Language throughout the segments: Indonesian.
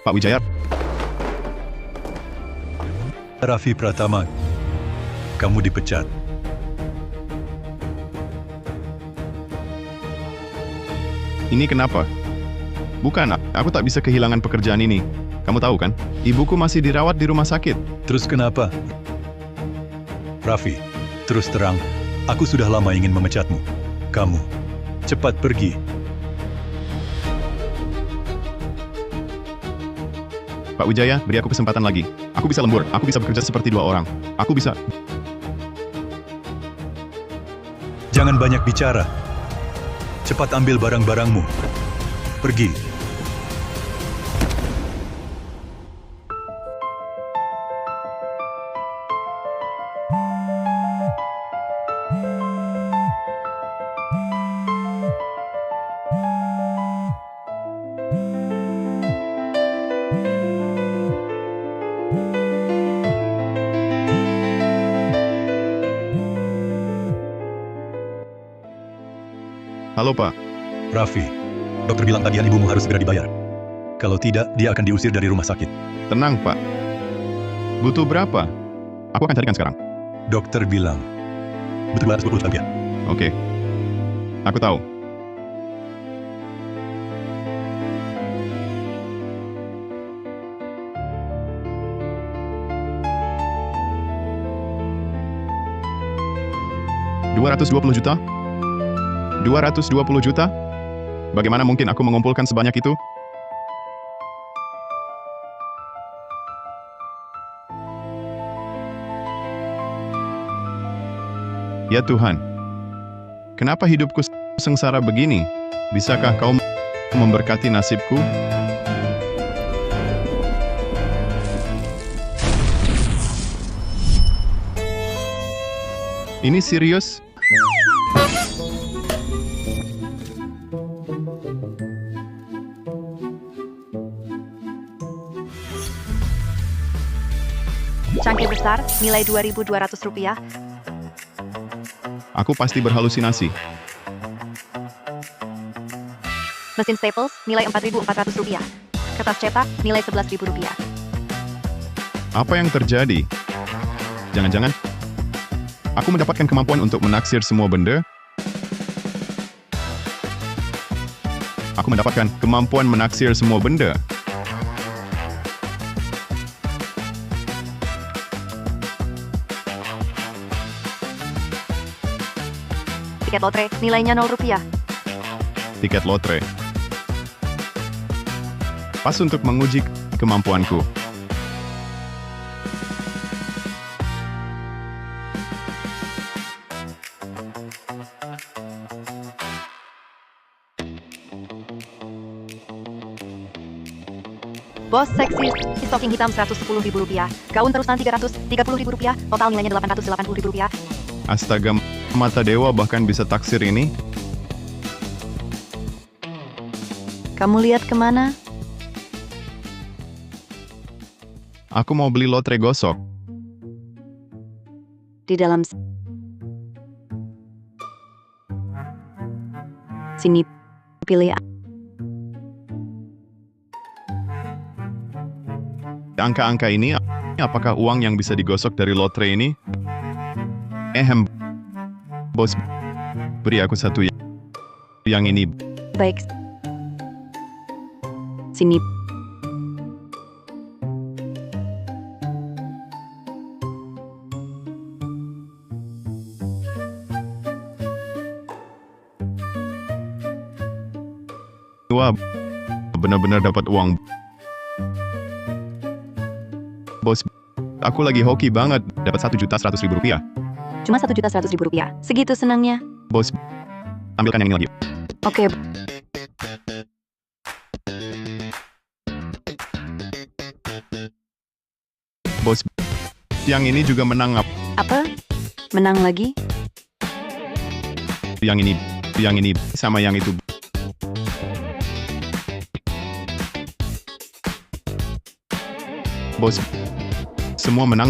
Pak Wijaya, Raffi Pratama, kamu dipecat. ini kenapa? Bukan, aku tak bisa kehilangan pekerjaan ini. Kamu tahu kan, ibuku masih dirawat di rumah sakit. Terus kenapa? Raffi, terus terang, aku sudah lama ingin memecatmu. Kamu, cepat pergi. Pak Wijaya, beri aku kesempatan lagi. Aku bisa lembur, aku bisa bekerja seperti dua orang. Aku bisa... Jangan banyak bicara. Cepat ambil barang-barangmu. Pergi. Halo Pak, Raffi, dokter bilang tagihan ibumu harus segera dibayar. Kalau tidak, dia akan diusir dari rumah sakit. tenang Pak. Butuh berapa? Aku akan carikan sekarang. Dokter bilang, butuh 220 juta rupiah. Oke. Aku tahu. $220 juta? 220 juta? Bagaimana mungkin aku mengumpulkan sebanyak itu? Ya Tuhan, kenapa hidupku sengsara begini? Bisakah kau memberkati nasibku? Ini serius? Cangkir besar, nilai Rp2.200. Aku pasti berhalusinasi. Mesin staples, nilai Rp4.400. Kertas cetak, nilai Rp11.000. Apa yang terjadi? Jangan-jangan aku mendapatkan kemampuan untuk menaksir semua benda? Aku mendapatkan kemampuan menaksir semua benda. Tiket lotre, nilainya Rp0. Tiket lotre. Pas untuk menguji kemampuanku. Bos seksi, stocking hitam Rp110.000. Gaun terusan Rp330.000. Total nilainya Rp880.000. Astaga, mata dewa bahkan bisa taksir ini? Kamu lihat kemana? Aku mau beli lotre gosok. Di dalam sini, pilih Angka-angka ini, apakah uang yang bisa digosok dari lotre ini? Bos, beri aku satu yang ini. baik. Sini. Wah, benar-benar dapat uang. Bos, aku lagi hoki banget, dapat Rp1.100.000. Cuma Rp1.100.000. Segitu senangnya. Bos, ambilkan yang ini lagi. Oke. Bos, yang ini juga menang. Apa? Menang lagi? Yang ini, sama yang itu. Bos, semua menang.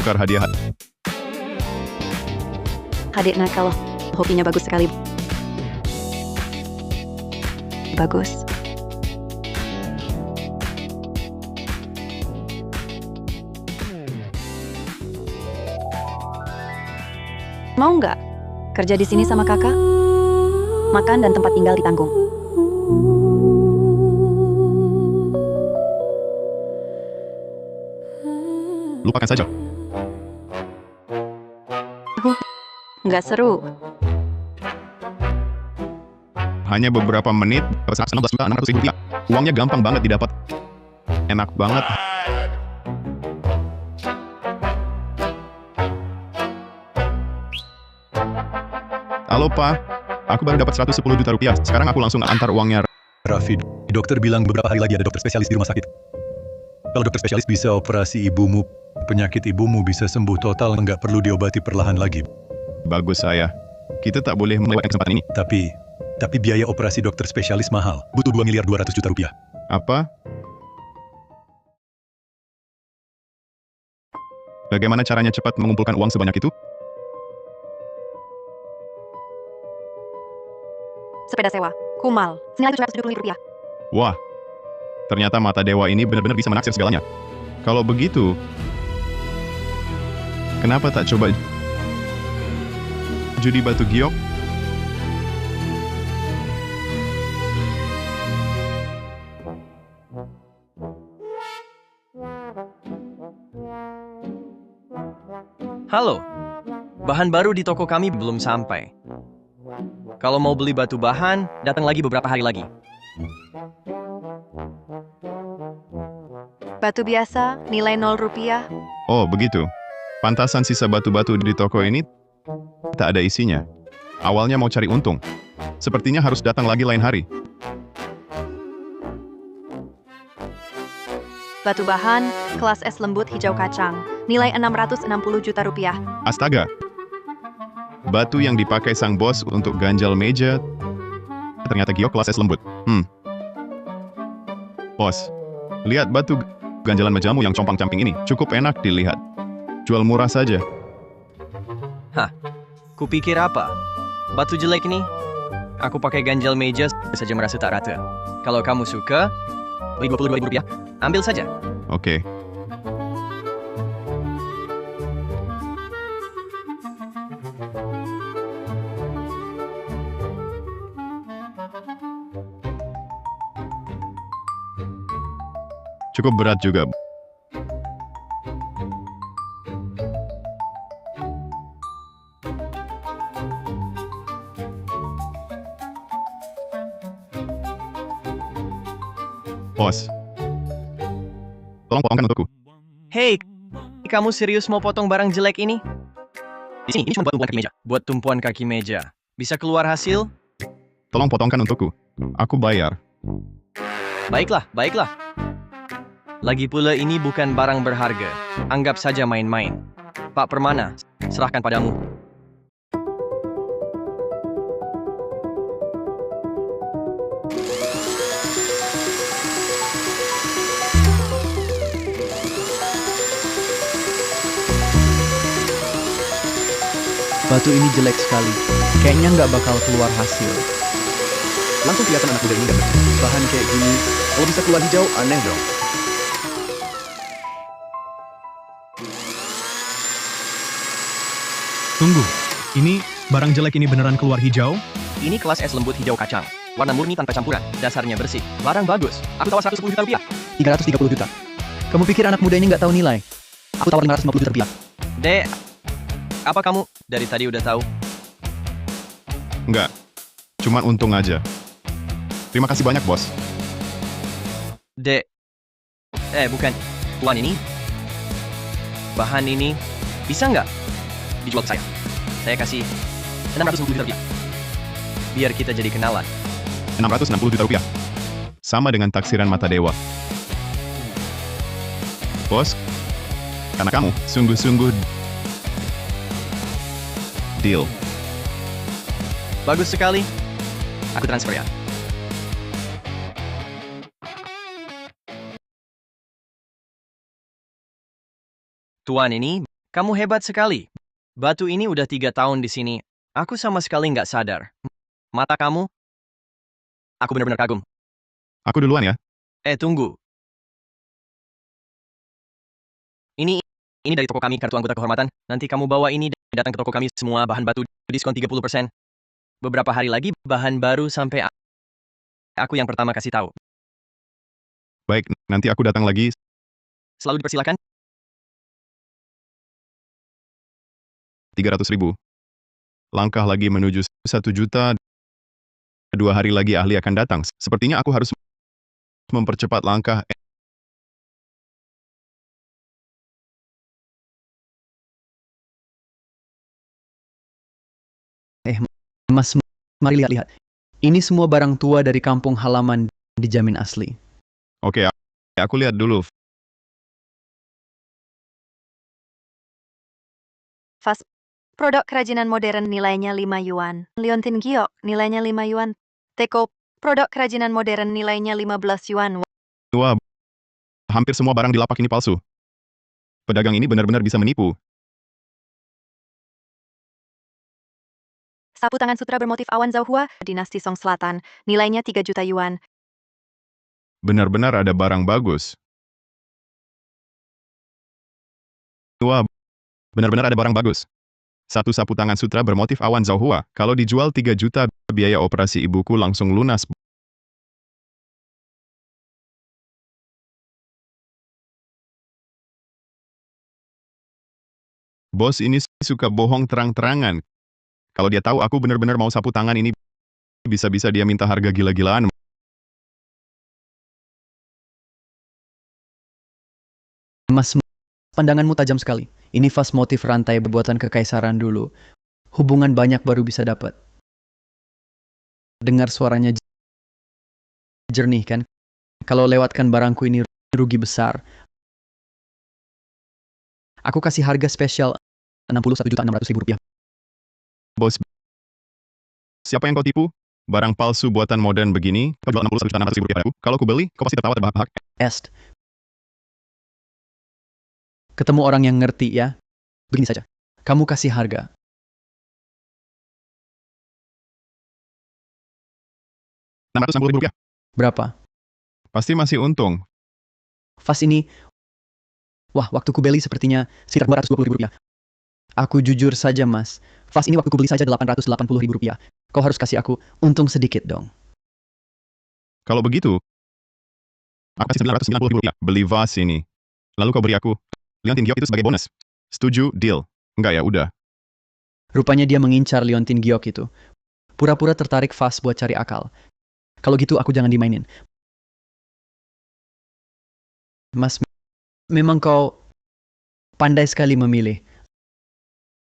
tukar hadiah. Adik nakal, hobinya bagus sekali. Bagus. Mau nggak kerja di sini sama kakak? Makan dan tempat tinggal ditanggung. Lupakan saja. Nggak seru. Hanya beberapa menit, 16.600.000 rupiah. Uangnya gampang banget didapat. Enak banget. Halo, Pak. Aku baru dapat 110 juta rupiah. Sekarang aku langsung antar uangnya. Rafid, dokter bilang beberapa hari lagi ada dokter spesialis di rumah sakit. Kalau dokter spesialis bisa operasi ibumu, penyakit ibumu bisa sembuh total, nggak perlu diobati perlahan lagi. Bagus, saya. Kita tak boleh melewatkan kesempatan ini. Tapi biaya operasi dokter spesialis mahal. Butuh 2 miliar 200 juta rupiah. Apa? Bagaimana caranya cepat mengumpulkan uang sebanyak itu? Sepeda sewa, Kumal, senilai 770.000 rupiah. Wah, ternyata mata dewa ini benar-benar bisa menaksir segalanya. Kalau begitu, kenapa tak coba judi batu giok? Halo, bahan baru di toko kami belum sampai. Kalau mau beli batu bahan, datang lagi beberapa hari lagi. Batu biasa, nilai 0 rupiah. Oh, begitu. Pantasan sisa batu-batu di toko ini tak ada isinya. Awalnya mau cari untung. Sepertinya harus datang lagi lain hari. Batu bahan, kelas S lembut hijau kacang, nilai 660 juta rupiah. Astaga. Batu yang dipakai sang bos untuk ganjal meja ternyata giok kelas S lembut. Bos, lihat batu ganjalan mejamu yang compang-camping ini. Cukup enak dilihat. Jual murah saja. Hah, kupikir apa? Batu jelek ini? Aku pakai ganjal meja saja merasa tak rata. Kalau kamu suka, beli 22.000 rupiah, ambil saja. Oke. Cukup berat juga. Bos, tolong potongkan untukku. Hei, kamu serius mau potong barang jelek ini? Di sini, ini cuma buat tumpuan kaki meja. Buat tumpuan kaki meja. Bisa keluar hasil? Tolong potongkan untukku. Aku bayar. Baiklah, baiklah. Lagi pula ini bukan barang berharga. Anggap saja main-main. Pak Permana, serahkan padamu. Batu ini jelek sekali. Kayaknya nggak bakal keluar hasil. Langsung kelihatan anak muda ini dan Bahan kayak gini, kalau bisa keluar hijau, aneh dong. Tunggu, ini barang jelek ini beneran keluar hijau? Ini kelas S lembut hijau kacang. Warna murni tanpa campuran. Dasarnya bersih. Barang bagus. Aku tawar 110 juta rupiah. 330 juta. Kamu pikir anak muda ini nggak tahu nilai? Aku tawar 550 juta rupiah. Dek, apa kamu dari tadi udah tahu? Enggak, cuman untung aja. Terima kasih banyak, bos. Dek, bukan. Tuan ini, bahan ini, bisa nggak dijual ke saya? Saya kasih 660 juta rupiah. Biar kita jadi kenalan. 660 juta rupiah. Sama dengan taksiran mata dewa. Bos, karena kamu sungguh-sungguh deal. Bagus sekali. Aku transfer ya. Tuan ini, Kamu hebat sekali. Batu ini udah 3 tahun di sini. Aku sama sekali nggak sadar. Mata kamu? Aku benar-benar kagum. Aku duluan ya. Tunggu. Ini ini dari toko kami, kartu anggota kehormatan. Nanti kamu bawa ini dan datang ke toko kami, semua bahan batu diskon 30%. Beberapa hari lagi bahan baru sampai aku yang pertama kasih tahu. Baik, nanti aku datang lagi. Selalu dipersilakan. 300.000. Langkah lagi menuju 1 juta. 2 hari lagi ahli akan datang. Sepertinya aku harus mempercepat langkah. Mas, mari lihat-lihat. Ini semua barang tua dari kampung halaman, dijamin asli. Oke, aku lihat dulu. Fast. Produk kerajinan modern nilainya 5 yuan. Liontin Giok nilainya 5 yuan. Teko. Produk kerajinan modern nilainya 15 yuan. Wah, hampir semua barang di lapak ini palsu. Pedagang ini benar-benar bisa menipu. Sapu tangan sutra bermotif awan Zhaohua, dinasti Song Selatan, nilainya 3 juta yuan. Benar-benar ada barang bagus. Wah, benar-benar ada barang bagus. Satu sapu tangan sutra bermotif awan Zhaohua. Kalau dijual 3 juta, biaya operasi ibuku langsung lunas. Bos ini suka bohong terang-terangan. Kalau dia tahu aku benar-benar mau sapu tangan ini, bisa-bisa dia minta harga gila-gilaan. Mas, pandanganmu tajam sekali. Ini vas motif rantai buatan kekaisaran dulu. Hubungan banyak baru bisa dapat. Dengar suaranya jernih kan? Kalau lewatkan barangku ini rugi besar. Aku kasih harga spesial 61.600.000 rupiah. Bos, siapa yang kau tipu? Barang palsu buatan modern begini, kau jual 61.600.000 rupiah padaku. Kalau ku beli, kau pasti tertawa terbahak-bahak. Est. Ketemu orang yang ngerti ya. Begini saja. Kamu kasih harga. 660.000 rupiah. Berapa? Pasti masih untung. Vas ini, wah, waktu ku beli sepertinya sekitar 220.000 rupiah. Aku jujur saja mas, vas ini waktu ku beli saja 880.000 rupiah. Kau harus kasih aku untung sedikit dong. Kalau begitu, aku kasih 990.000 rupiah. Beli vas ini. Lalu kau beri aku Liontin Giok itu sebagai bonus. Setuju, deal. Enggak ya, udah. Rupanya dia mengincar Liontin Giok itu. Pura-pura tertarik vas buat cari akal. Kalau gitu aku jangan dimainin. Mas, memang kau pandai sekali memilih.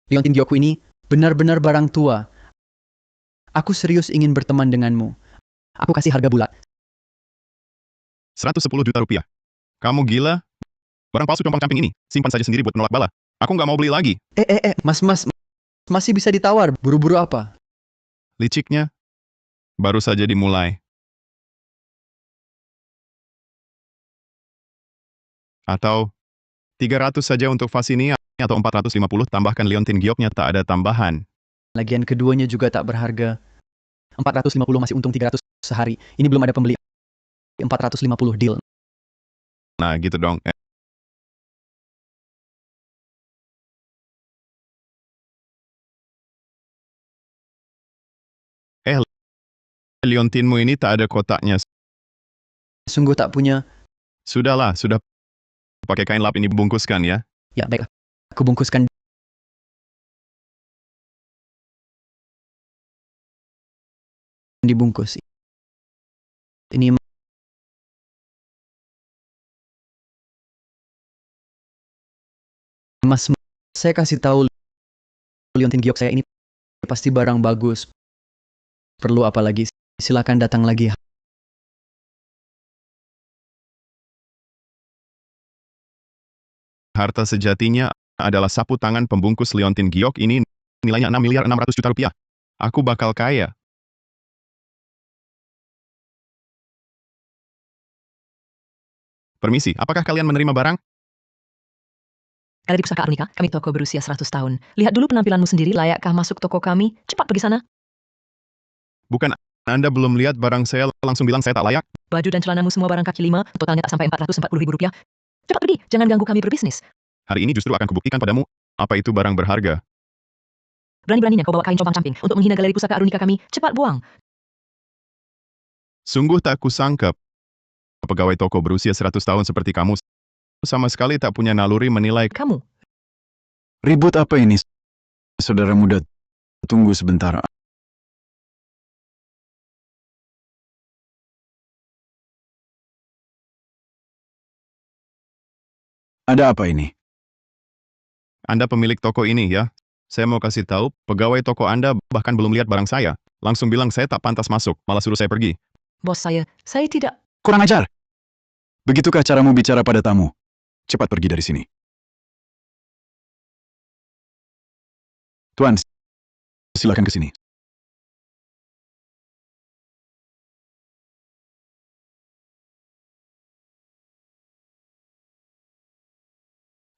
Liontin Giokku ini benar-benar barang tua. Aku serius ingin berteman denganmu. Aku kasih harga bulat. 110 juta rupiah. Kamu gila? Barang palsu compang-camping ini, simpan saja sendiri buat menolak bala. Aku nggak mau beli lagi. Mas, masih bisa ditawar. Buru-buru apa? Liciknya, baru saja dimulai. Atau 300 saja untuk vas ini, atau 450 tambahkan Liontin Gioknya tak ada tambahan. Lagian keduanya juga tak berharga. 450 masih untung 300 sehari. Ini belum ada pembeli. 450 deal. Nah gitu dong. Liontinmu ini tak ada kotaknya. Sungguh tak punya. Sudahlah, sudah pakai kain lap ini bungkuskan ya. Ya baiklah. Aku bungkuskan. Dibungkus. Ini Mas, saya kasih tahu Liontin Giok saya ini pasti barang bagus. Perlu apa lagi? Silakan datang lagi. Harta sejatinya adalah sapu tangan pembungkus Liontin Giok ini, nilainya 6.600 juta rupiah. Aku bakal kaya. Permisi, apakah kalian menerima barang? Galeri Pusaka Arunika, kami toko berusia 100 tahun. Lihat dulu penampilanmu sendiri, layakkah masuk toko kami? Cepat pergi sana. Bukan Anda belum lihat barang saya langsung bilang saya tak layak? Baju dan celanamu semua barang kaki 5, totalnya tak sampai Rp440.000. Cepat pergi, jangan ganggu kami berbisnis. Hari ini justru akan kubuktikan padamu apa itu barang berharga. Berani-beraninya kau bawa kain compang-camping untuk menghina Galeri Pusaka Arunika kami. Cepat buang. Sungguh tak kusangka pegawai toko berusia 100 tahun seperti kamu sama sekali tak punya naluri menilai. Kamu. Ribut apa ini, saudara muda? Tunggu sebentar. Ada apa ini? Anda pemilik toko ini ya? Saya mau kasih tahu, pegawai toko Anda bahkan belum lihat barang saya. Langsung bilang saya tak pantas masuk, malah suruh saya pergi. Bos saya tidak. Kurang ajar. Begitukah caramu bicara pada tamu? Cepat pergi dari sini. Tuan, silakan ke sini.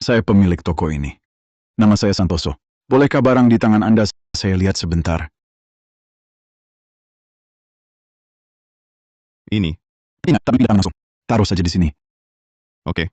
Saya pemilik toko ini. Nama saya Santoso. Bolehkah barang di tangan Anda saya lihat sebentar? Ini, Tidak, tapi tidak langsung. Taruh saja di sini. oke.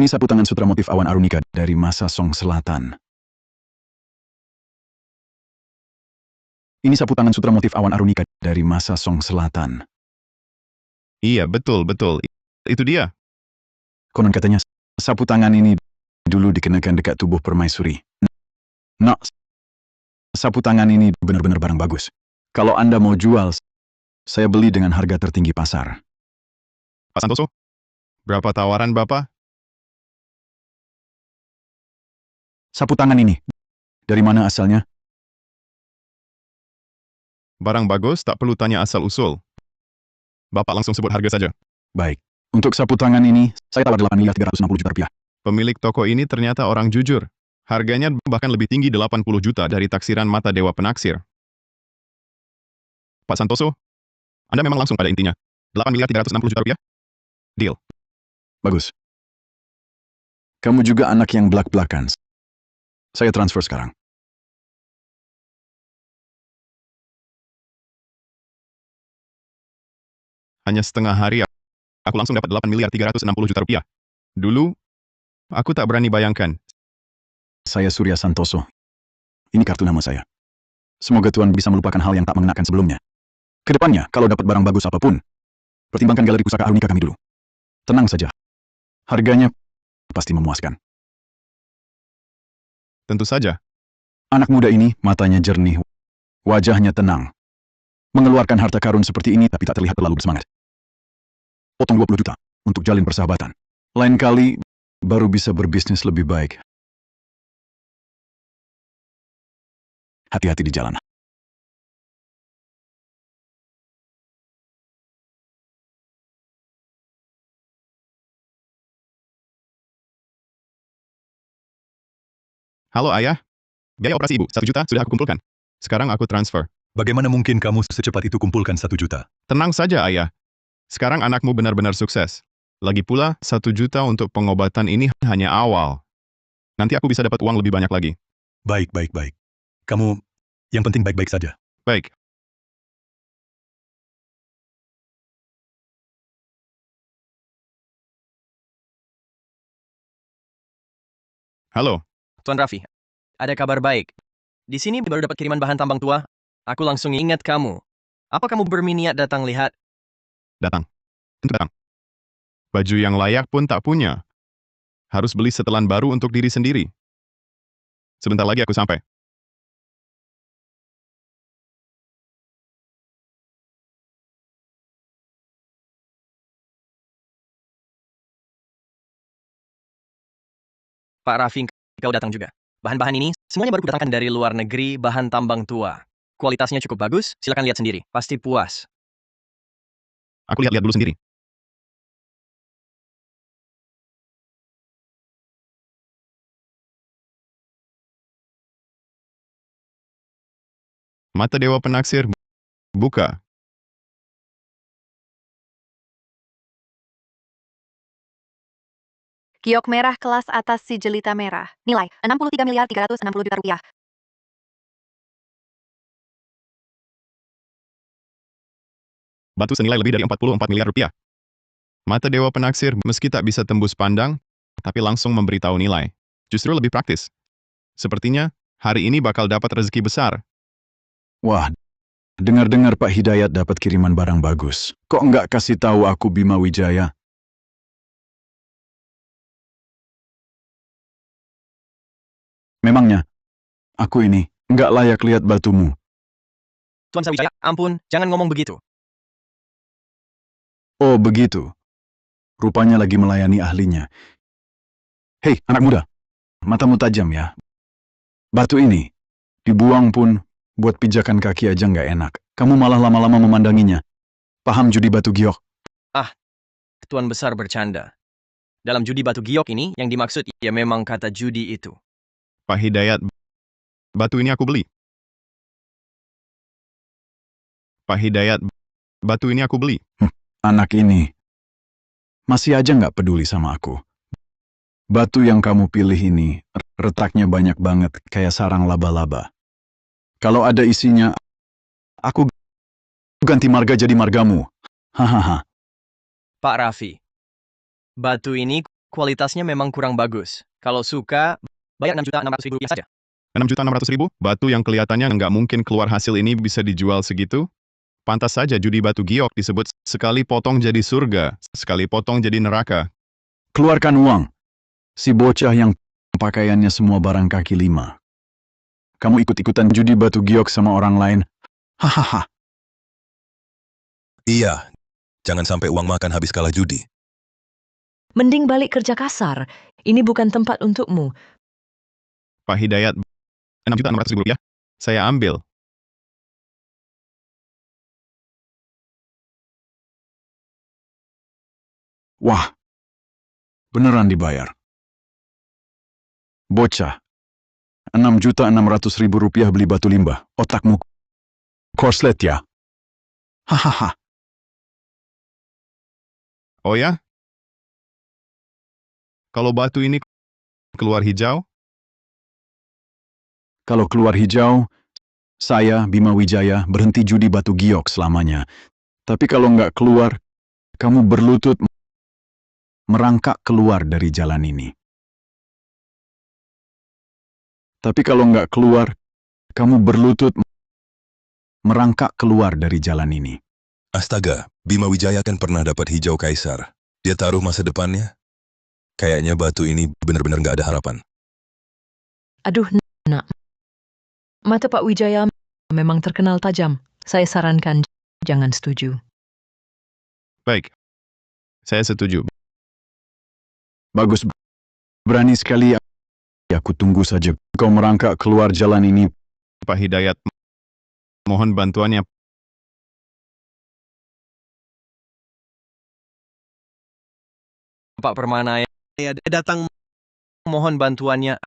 Ini sapu tangan sutra motif awan arunika dari masa Song Selatan. Ini sapu tangan sutra motif awan arunika dari masa Song Selatan. Iya, betul, betul. Itu dia. Konon katanya, sapu tangan ini dulu dikenakan dekat tubuh permaisuri. Nah, sapu tangan ini benar-benar barang bagus. Kalau Anda mau jual, saya beli dengan harga tertinggi pasar. Pak Santoso, berapa tawaran Bapak? Sapu tangan ini, dari mana asalnya? Barang bagus, tak perlu tanya asal-usul. Bapak langsung sebut harga saja. Baik. Untuk sapu tangan ini, saya tawar Rp8.360.000.000. Pemilik toko ini ternyata orang jujur. Harganya bahkan lebih tinggi 80 juta dari taksiran mata dewa penaksir. Pak Santoso, Anda memang langsung pada intinya. Rp8.360.000.000? Deal. Bagus. Kamu juga anak yang belak-belakan. Saya transfer sekarang. Hanya setengah hari, aku langsung dapat Rp8.360.000.000. Dulu, aku tak berani bayangkan. Saya Surya Santoso. Ini kartu nama saya. Semoga Tuan bisa melupakan hal yang tak mengenakan sebelumnya. Kedepannya, kalau dapat barang bagus apapun, pertimbangkan Galeri Pusaka Arunika kami dulu. Tenang saja. Harganya pasti memuaskan. Tentu saja. Anak muda ini matanya jernih, wajahnya tenang. Mengeluarkan harta karun seperti ini tapi tak terlihat terlalu bersemangat. Potong 20 juta untuk jalin persahabatan. Lain kali, baru bisa berbisnis lebih baik. Hati-hati di jalan. Halo ayah, biaya operasi ibu 1 juta sudah aku kumpulkan. Sekarang aku transfer. Bagaimana mungkin kamu secepat itu kumpulkan 1 juta? Tenang saja ayah. Sekarang anakmu benar-benar sukses. Lagi pula 1 juta untuk pengobatan ini hanya awal. Nanti aku bisa dapat uang lebih banyak lagi. Baik. Kamu, yang penting baik-baik saja. Baik. Halo, Tuan Raffi, ada kabar baik. Di sini baru dapat kiriman bahan tambang tua. Aku langsung ingat kamu. Apa kamu berminat datang lihat? datang. Tentu datang. Baju yang layak pun tak punya. Harus beli setelan baru untuk diri sendiri. Sebentar lagi aku sampai. Pak Raffi, kau datang juga. Bahan-bahan ini semuanya baru kudatangkan dari luar negeri, bahan tambang tua. Kualitasnya cukup bagus, silakan lihat sendiri. Pasti puas. Aku lihat-lihat dulu sendiri. Mata Dewa Penaksir, buka. Giok merah kelas atas si jelita merah. Nilai 63.360 juta rupiah. Batu senilai lebih dari 44 miliar rupiah. Mata Dewa Penaksir meski tak bisa tembus pandang, tapi langsung memberitahu nilai. Justru lebih praktis. Sepertinya, hari ini bakal dapat rezeki besar. Wah, dengar-dengar Pak Hidayat dapat kiriman barang bagus. Kok nggak kasih tahu aku Bima Wijaya? Memangnya, aku ini nggak layak lihat batumu. Tuan Sawijaya, ampun, jangan ngomong begitu. Oh begitu. Rupanya lagi melayani ahlinya. Hei, anak muda. Matamu tajam ya. Batu ini, dibuang pun, buat pijakan kaki aja nggak enak. Kamu malah lama-lama memandanginya. Paham judi batu giok? Tuan besar bercanda. Dalam judi batu giok ini, yang dimaksud ya memang kata judi itu. Pak Hidayat, batu ini aku beli. Pak Hidayat, batu ini aku beli. Anak ini, masih aja nggak peduli sama aku. Batu yang kamu pilih ini, retaknya banyak banget, kayak sarang laba-laba. Kalau ada isinya, aku ganti marga jadi margamu. Hahaha. Pak Raffi, batu ini kualitasnya memang kurang bagus. Kalau suka, bayar 6.600.000 rupiah saja. 6.600.000, batu yang kelihatannya nggak mungkin keluar hasil ini bisa dijual segitu. Pantas saja judi batu giok disebut sekali potong jadi surga, sekali potong jadi neraka. Keluarkan uang. Si bocah yang pakaiannya semua barang kaki 5. Kamu ikut-ikutan judi batu giok sama orang lain. Hahaha. Iya, jangan sampai uang makan habis kalah judi. Mending balik kerja kasar. Ini bukan tempat untukmu. Pak Hidayat, 6.600.000 rupiah, saya ambil. Wah, beneran dibayar. Bocah, 6.600.000 rupiah beli batu limbah. Otakmu korslet ya? Hahaha. Oh ya? Kalau batu ini keluar hijau, Kalau keluar hijau, saya, Bima Wijaya, berhenti judi batu giok selamanya. Tapi kalau nggak keluar, kamu berlutut merangkak keluar dari jalan ini. Tapi kalau nggak keluar, kamu berlutut merangkak keluar dari jalan ini. Astaga, Bima Wijaya kan pernah dapat hijau kaisar. Dia taruh masa depannya. Kayaknya batu ini benar-benar nggak ada harapan. Aduh, nak. Mata Pak Wijaya memang terkenal tajam. Saya sarankan jangan setuju. baik. Saya setuju. Bagus, berani sekali. Aku tunggu saja kau merangkak keluar jalan ini. Pak Hidayat, mohon bantuannya. Pak Permana ya datang mohon bantuannya.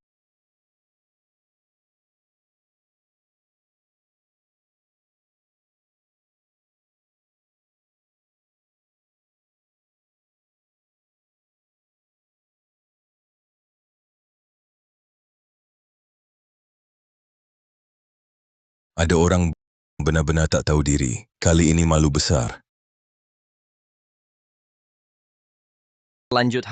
Ada orang benar-benar tak tahu diri. Kali ini malu besar. Lanjut.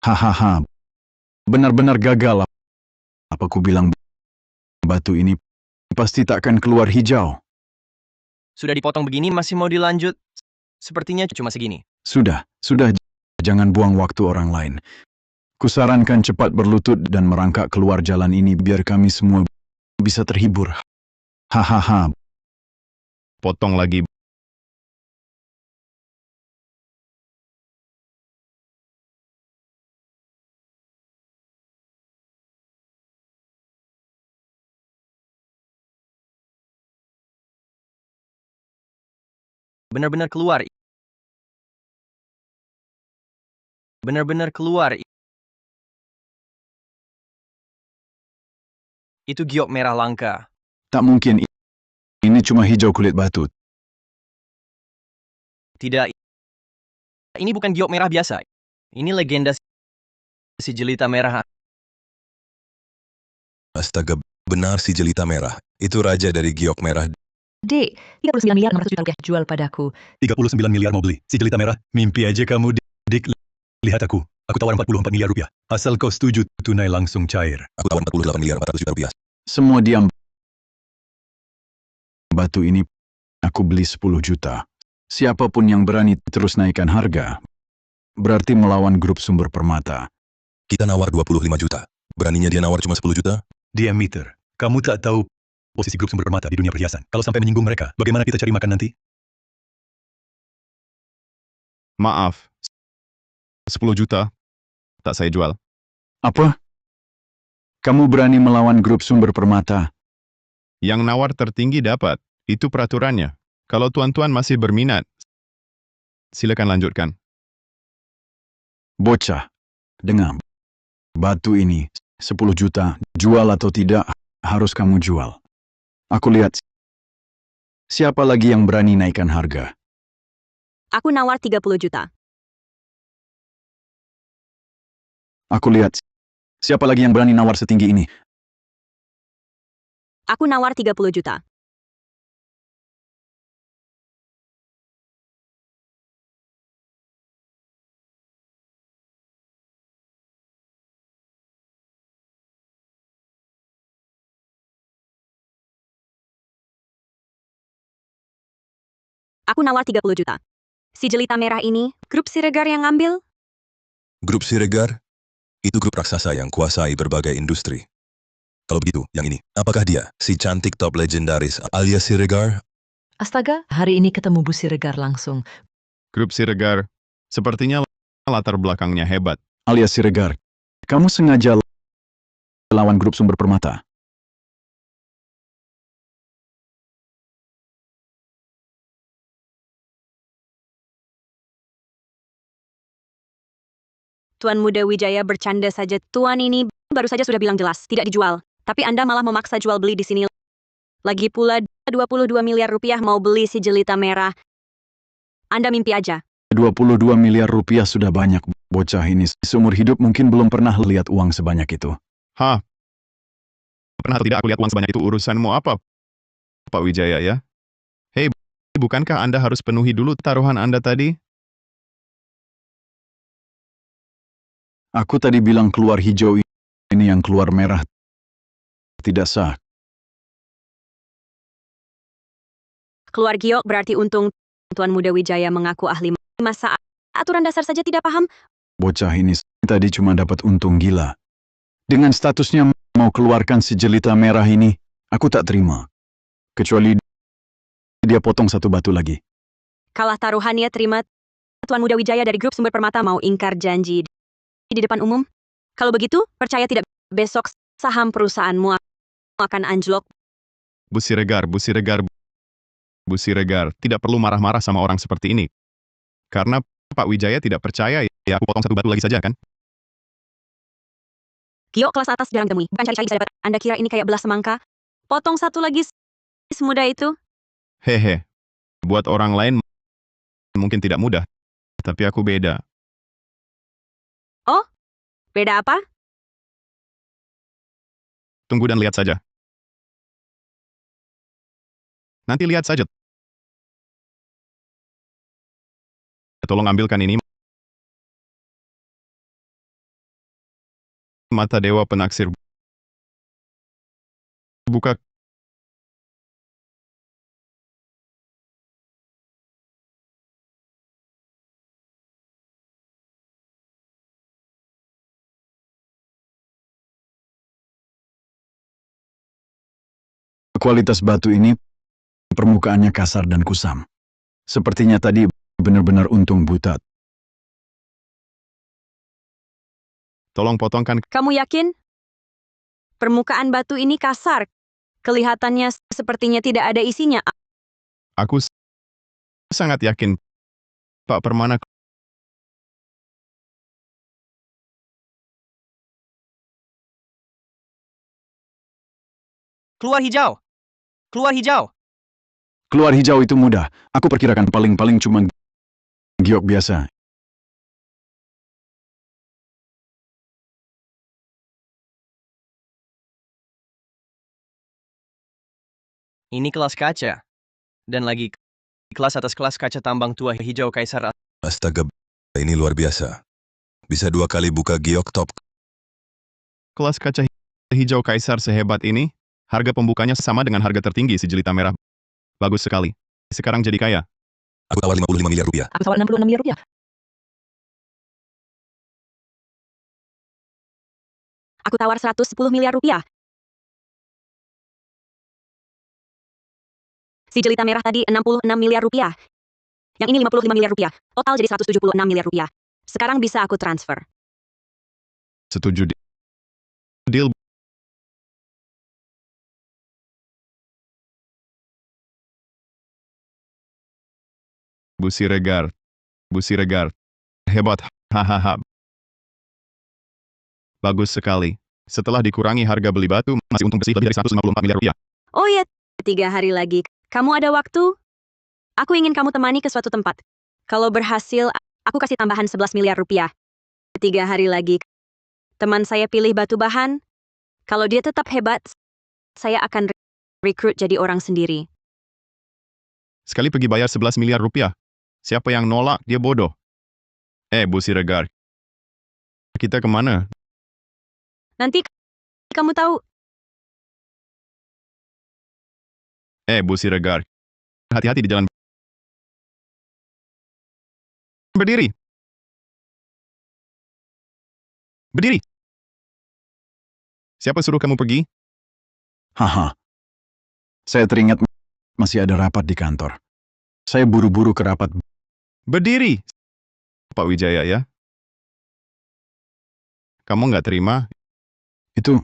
Hahaha. Benar-benar gagal. Apa ku bilang batu ini pasti takkan keluar hijau. Sudah dipotong begini masih mau dilanjut? Sepertinya cuma segini. Sudah, jangan buang waktu orang lain. Kusarankan cepat berlutut dan merangkak keluar jalan ini biar kami semua bisa terhibur. Hahaha, Potong lagi. Benar-benar keluar. Benar-benar keluar. Itu giok merah langka. tak mungkin. Ini cuma hijau kulit batu. Tidak. Ini bukan giok merah biasa. Ini legenda si jelita merah. Astaga, benar si jelita merah. Itu raja dari giok merah. Dek, 39 miliar 600 juta rupiah jual padaku. 39 miliar mau beli. Si jelita merah, mimpi aja kamu, Dik. Lihat aku. Aku tawar 44 miliar rupiah. Asal kau setuju, tunai langsung cair. Aku tawar 48 miliar 400 juta rupiah. Semua diam. Batu ini aku beli 10 juta. Siapapun yang berani terus naikkan harga, berarti melawan grup Sumber Permata. Kita nawar 25 juta. Beraninya dia nawar cuma 10 juta? Diameter. Kamu tak tahu posisi grup Sumber Permata di dunia perhiasan. Kalau sampai menyinggung mereka, bagaimana kita cari makan nanti? Maaf. 10 juta. Tak saya jual. Apa? Kamu berani melawan grup Sumber Permata? Yang nawar tertinggi dapat. Itu peraturannya. Kalau tuan-tuan masih berminat, silakan lanjutkan. Bocah, dengar. Batu ini 10 juta, jual atau tidak, harus kamu jual. Aku lihat siapa lagi yang berani naikkan harga. Aku nawar 30 juta. Aku lihat siapa lagi yang berani nawar setinggi ini. Aku nawar 30 juta. Aku nawar 30 juta. Si jelita merah ini, grup Siregar yang ngambil? Grup Siregar? Itu grup raksasa yang kuasai berbagai industri. Kalau begitu, yang ini, apakah dia, si cantik top legendaris alias Siregar? Astaga, hari ini ketemu Bu Siregar langsung. Grup Siregar, sepertinya latar belakangnya hebat. Alias Siregar, kamu sengaja lawan grup Sumber Permata. Tuan Muda Wijaya bercanda saja. Tuan ini baru saja sudah bilang jelas, tidak dijual. Tapi Anda malah memaksa jual beli di sini. Lagi pula 22 miliar rupiah mau beli si jelita merah. Anda mimpi aja. 22 miliar rupiah sudah banyak. Bocah ini seumur hidup mungkin belum pernah lihat uang sebanyak itu. Hah? Pernah atau tidak aku lihat uang sebanyak itu urusanmu apa, Pak Wijaya ya? Hei, bukankah Anda harus penuhi dulu taruhan Anda tadi? Aku tadi bilang keluar hijau, ini yang keluar merah. Tidak sah. Keluar giok berarti untung. Tuan Muda Wijaya mengaku ahli. Masa aturan dasar saja tidak paham? Bocah ini tadi cuma dapat untung gila. Dengan statusnya mau keluarkan si jelita merah ini, aku tak terima. Kecuali dia potong satu batu lagi. Kalah taruhannya terima. Tuan Muda Wijaya dari grup Sumber Permata mau ingkar janji di depan umum. Kalau begitu, percaya tidak, besok saham perusahaanmu akan anjlok. Bu Siregar, Bu Siregar, Bu Siregar, tidak perlu marah-marah sama orang seperti ini. Karena Pak Wijaya tidak percaya, ya aku potong satu batu lagi saja kan? Giok kelas atas jarang temui, bukan cari-cari bisa dapat. Anda kira ini kayak belas semangka? Potong satu lagi semudah itu? Hehe, buat orang lain mungkin tidak mudah, tapi aku beda. Oh, beda apa? Tunggu dan lihat saja. Nanti lihat saja. Tolong ambilkan ini. Mata Dewa Penaksir. Buka Kualitas batu ini permukaannya kasar dan kusam. Sepertinya tadi benar-benar untung buta. Tolong potongkan. Kamu yakin? Permukaan batu ini kasar. Kelihatannya sepertinya tidak ada isinya. Aku sangat yakin, Pak Permana. Keluar hijau! Keluar hijau! Keluar hijau itu mudah. Aku perkirakan paling-paling cuma giok biasa. Ini kelas kaca. Dan lagi kelas atas kelas kaca tambang tua hijau kaisar. Astaga, ini luar biasa. Bisa 2 kali buka giok top. Kelas kaca hijau kaisar sehebat ini, harga pembukanya sama dengan harga tertinggi si jelita merah. Bagus sekali. Sekarang jadi kaya. Aku tawar 55 miliar rupiah. Aku tawar 66 miliar rupiah. Aku tawar 110 miliar rupiah. Si jelita merah tadi 66 miliar rupiah. Yang ini 55 miliar rupiah. Total jadi 176 miliar rupiah. Sekarang bisa aku transfer. Setuju. Deal. Bu Siregar. Bu Siregar. Hebat. Hahaha. Bagus sekali. Setelah dikurangi harga beli batu, masih untung bersih lebih dari 154 miliar rupiah. Oh ya, 3 hari lagi. Kamu ada waktu? Aku ingin kamu temani ke suatu tempat. Kalau berhasil, aku kasih tambahan 11 miliar rupiah. 3 hari lagi. Teman saya pilih batu bahan. Kalau dia tetap hebat, saya akan rekrut jadi orang sendiri. Sekali pergi bayar 11 miliar rupiah. Siapa yang nolak, dia bodoh. Bu Siregar. Kita kemana? Nanti kamu tahu. Bu Siregar. Hati-hati di jalan. Berdiri. Berdiri. Siapa suruh kamu pergi? Haha. Saya teringat masih ada rapat di kantor. Saya buru-buru ke rapat. Berdiri. Pak Wijaya ya. Kamu nggak terima? Itu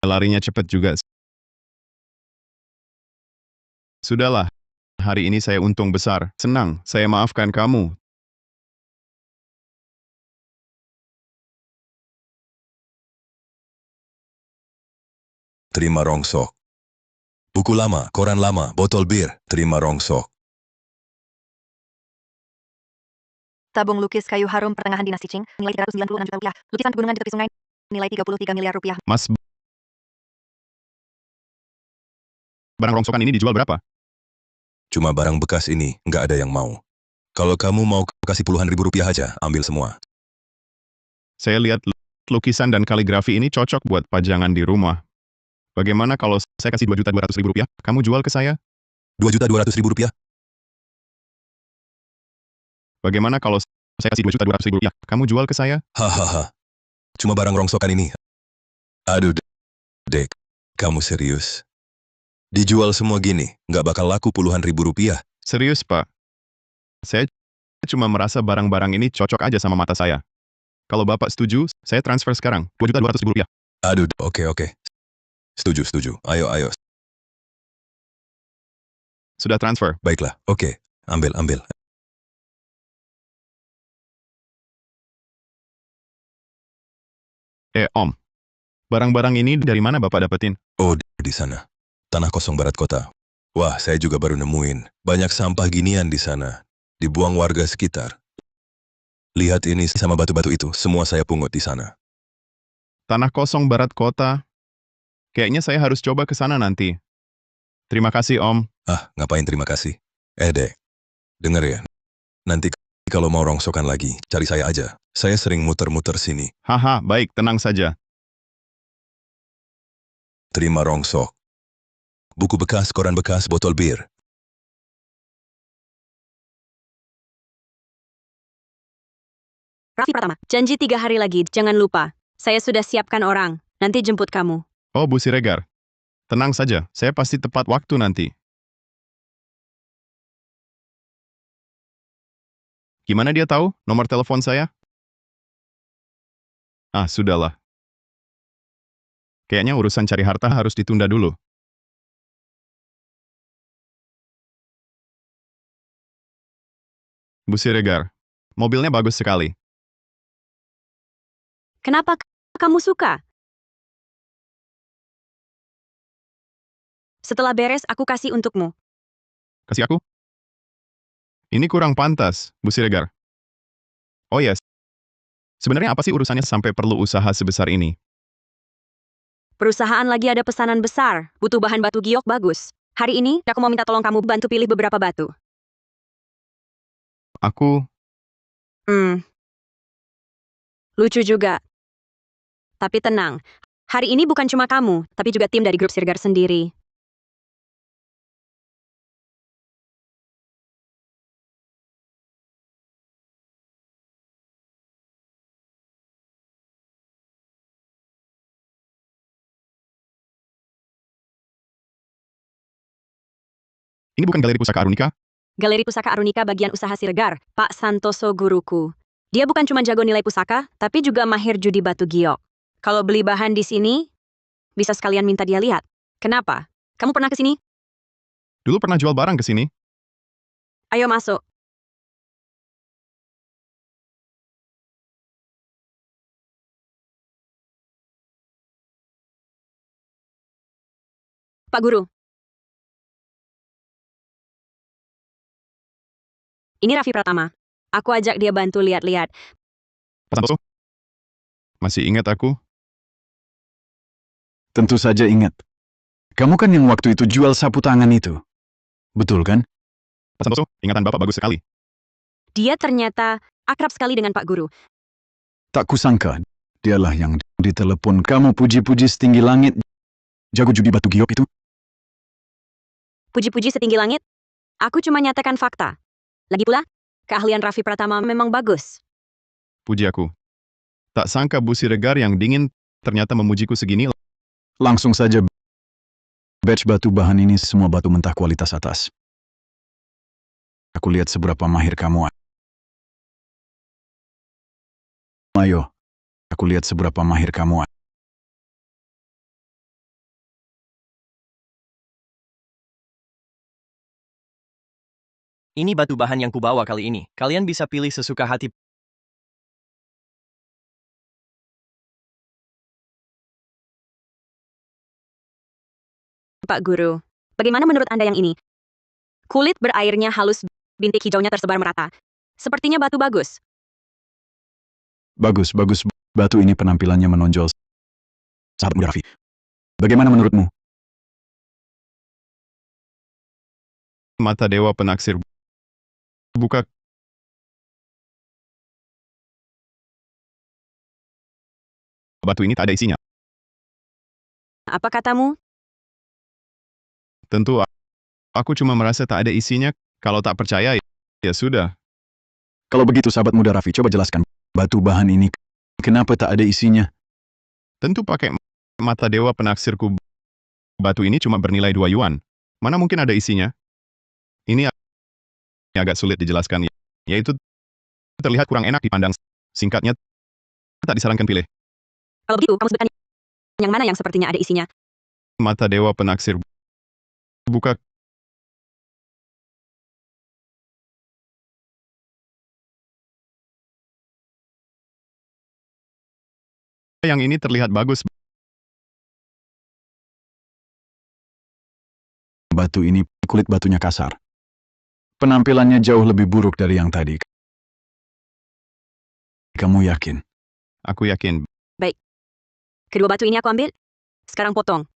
Larinya cepat juga. Sudahlah. Hari ini saya untung besar. Senang, saya maafkan kamu. Terima rongsok. Buku lama, koran lama, botol bir. Terima rongsok. Tabung lukis kayu harum pertengahan dinasti Qing, nilai 396 juta rupiah. Lukisan pegunungan di tepi sungai, nilai 33 miliar rupiah. Mas, barang rongsokan ini dijual berapa? Cuma barang bekas ini, nggak ada yang mau. Kalau kamu mau kasih puluhan ribu rupiah aja, ambil semua. Saya lihat lukisan dan kaligrafi ini cocok buat pajangan di rumah. Bagaimana kalau saya kasih 2.200.000 rupiah, kamu jual ke saya? 2.200.000 rupiah? Bagaimana kalau saya kasih 2.200.000 rupiah, kamu jual ke saya? Hahaha. Cuma barang rongsokan ini. Aduh, Dek. Kamu serius? Dijual semua gini, nggak bakal laku puluhan ribu rupiah. Serius, Pak. Saya cuma merasa barang-barang ini cocok aja sama mata saya. Kalau Bapak setuju, saya transfer sekarang, 2.200.000 rupiah. Aduh, oke. Setuju. Ayo. Sudah transfer. Baiklah, oke. Ambil. Om. Barang-barang ini dari mana Bapak dapetin? Oh, di sana. Tanah kosong barat kota. Wah, saya juga baru nemuin. Banyak sampah ginian di sana. Dibuang warga sekitar. Lihat ini sama batu-batu itu, semua saya pungut di sana. Tanah kosong barat kota. Kayaknya saya harus coba ke sana nanti. Terima kasih, Om. Ngapain terima kasih? Dek. Denger ya. Nanti kalau mau rongsokan lagi, cari saya aja. Saya sering muter-muter sini. Haha, baik, tenang saja. Terima rongsok. Buku bekas, koran bekas, botol bir. Raffi Pratama, janji 3 hari lagi, jangan lupa. Saya sudah siapkan orang, nanti jemput kamu. Oh, Bu Siregar. Tenang saja, saya pasti tepat waktu nanti. Gimana dia tahu nomor telepon saya? Ah, sudahlah. Kayaknya urusan cari harta harus ditunda dulu. Bu Siregar, mobilnya bagus sekali. Kenapa kamu suka? Setelah beres, aku kasih untukmu. Kasih aku? Ini kurang pantas, Bu Siregar. Oh yes. Sebenarnya apa sih urusannya sampai perlu usaha sebesar ini? Perusahaan lagi ada pesanan besar, butuh bahan batu giok bagus. Hari ini, aku mau minta tolong kamu bantu pilih beberapa batu. Aku, Lucu juga. Tapi tenang, hari ini bukan cuma kamu, tapi juga tim dari grup Siregar sendiri. ini bukan galeri pusaka Arunika? Galeri Pusaka Arunika bagian usaha Siregar, Pak Santoso guruku. Dia bukan cuma jago nilai pusaka, tapi juga mahir judi batu giok. Kalau beli bahan di sini, bisa sekalian minta dia lihat. Kenapa? Kamu pernah ke sini? Dulu pernah jual barang ke sini. Ayo masuk. Pak Guru. Ini Raffi Pratama. Aku ajak dia bantu lihat-lihat. Pak Santoso? Masih ingat aku? Tentu saja ingat. Kamu kan yang waktu itu jual sapu tangan itu. Betul kan? Pak Santoso, ingatan Bapak bagus sekali. Dia ternyata akrab sekali dengan Pak Guru. Tak kusangka, dialah yang ditelepon kamu puji-puji setinggi langit. Jago judi batu giok itu. Puji-puji setinggi langit. Aku cuma nyatakan fakta. Lagi pula, keahlian Raffi Pratama memang bagus. Puji aku. Tak sangka Bu Siregar yang dingin ternyata memujiku segini. Langsung saja, batch batu bahan ini semua batu mentah kualitas atas. Aku lihat seberapa mahir kamu. Ayo, aku lihat seberapa mahir kamu. Ini batu bahan yang kubawa kali ini. Kalian bisa pilih sesuka hati. Pak Guru, bagaimana menurut Anda yang ini? Kulit berairnya halus, bintik hijaunya tersebar merata. Sepertinya batu bagus. Bagus, bagus. Batu ini penampilannya menonjol. Sahabat muda Raffi. Bagaimana menurutmu? Mata dewa penaksir. Buka. Batu ini tak ada isinya. Apa katamu? Tentu, aku cuma merasa tak ada isinya. Kalau tak percaya, ya sudah. Kalau begitu sahabat muda Raffi, coba jelaskan. Batu bahan ini, kenapa tak ada isinya? Tentu pakai mata dewa penaksirku. Batu ini cuma bernilai 2 yuan. Mana mungkin ada isinya? Ini agak sulit dijelaskan, yaitu terlihat kurang enak dipandang. Singkatnya, tak disarankan pilih. Kalau begitu, kamu sebutkan yang mana yang sepertinya ada isinya. Mata dewa penaksir. Buka. Yang ini terlihat bagus. Batu ini, kulit batunya kasar. Penampilannya jauh lebih buruk dari yang tadi. Kamu yakin? Aku yakin. Kedua batu ini aku ambil. Sekarang potong.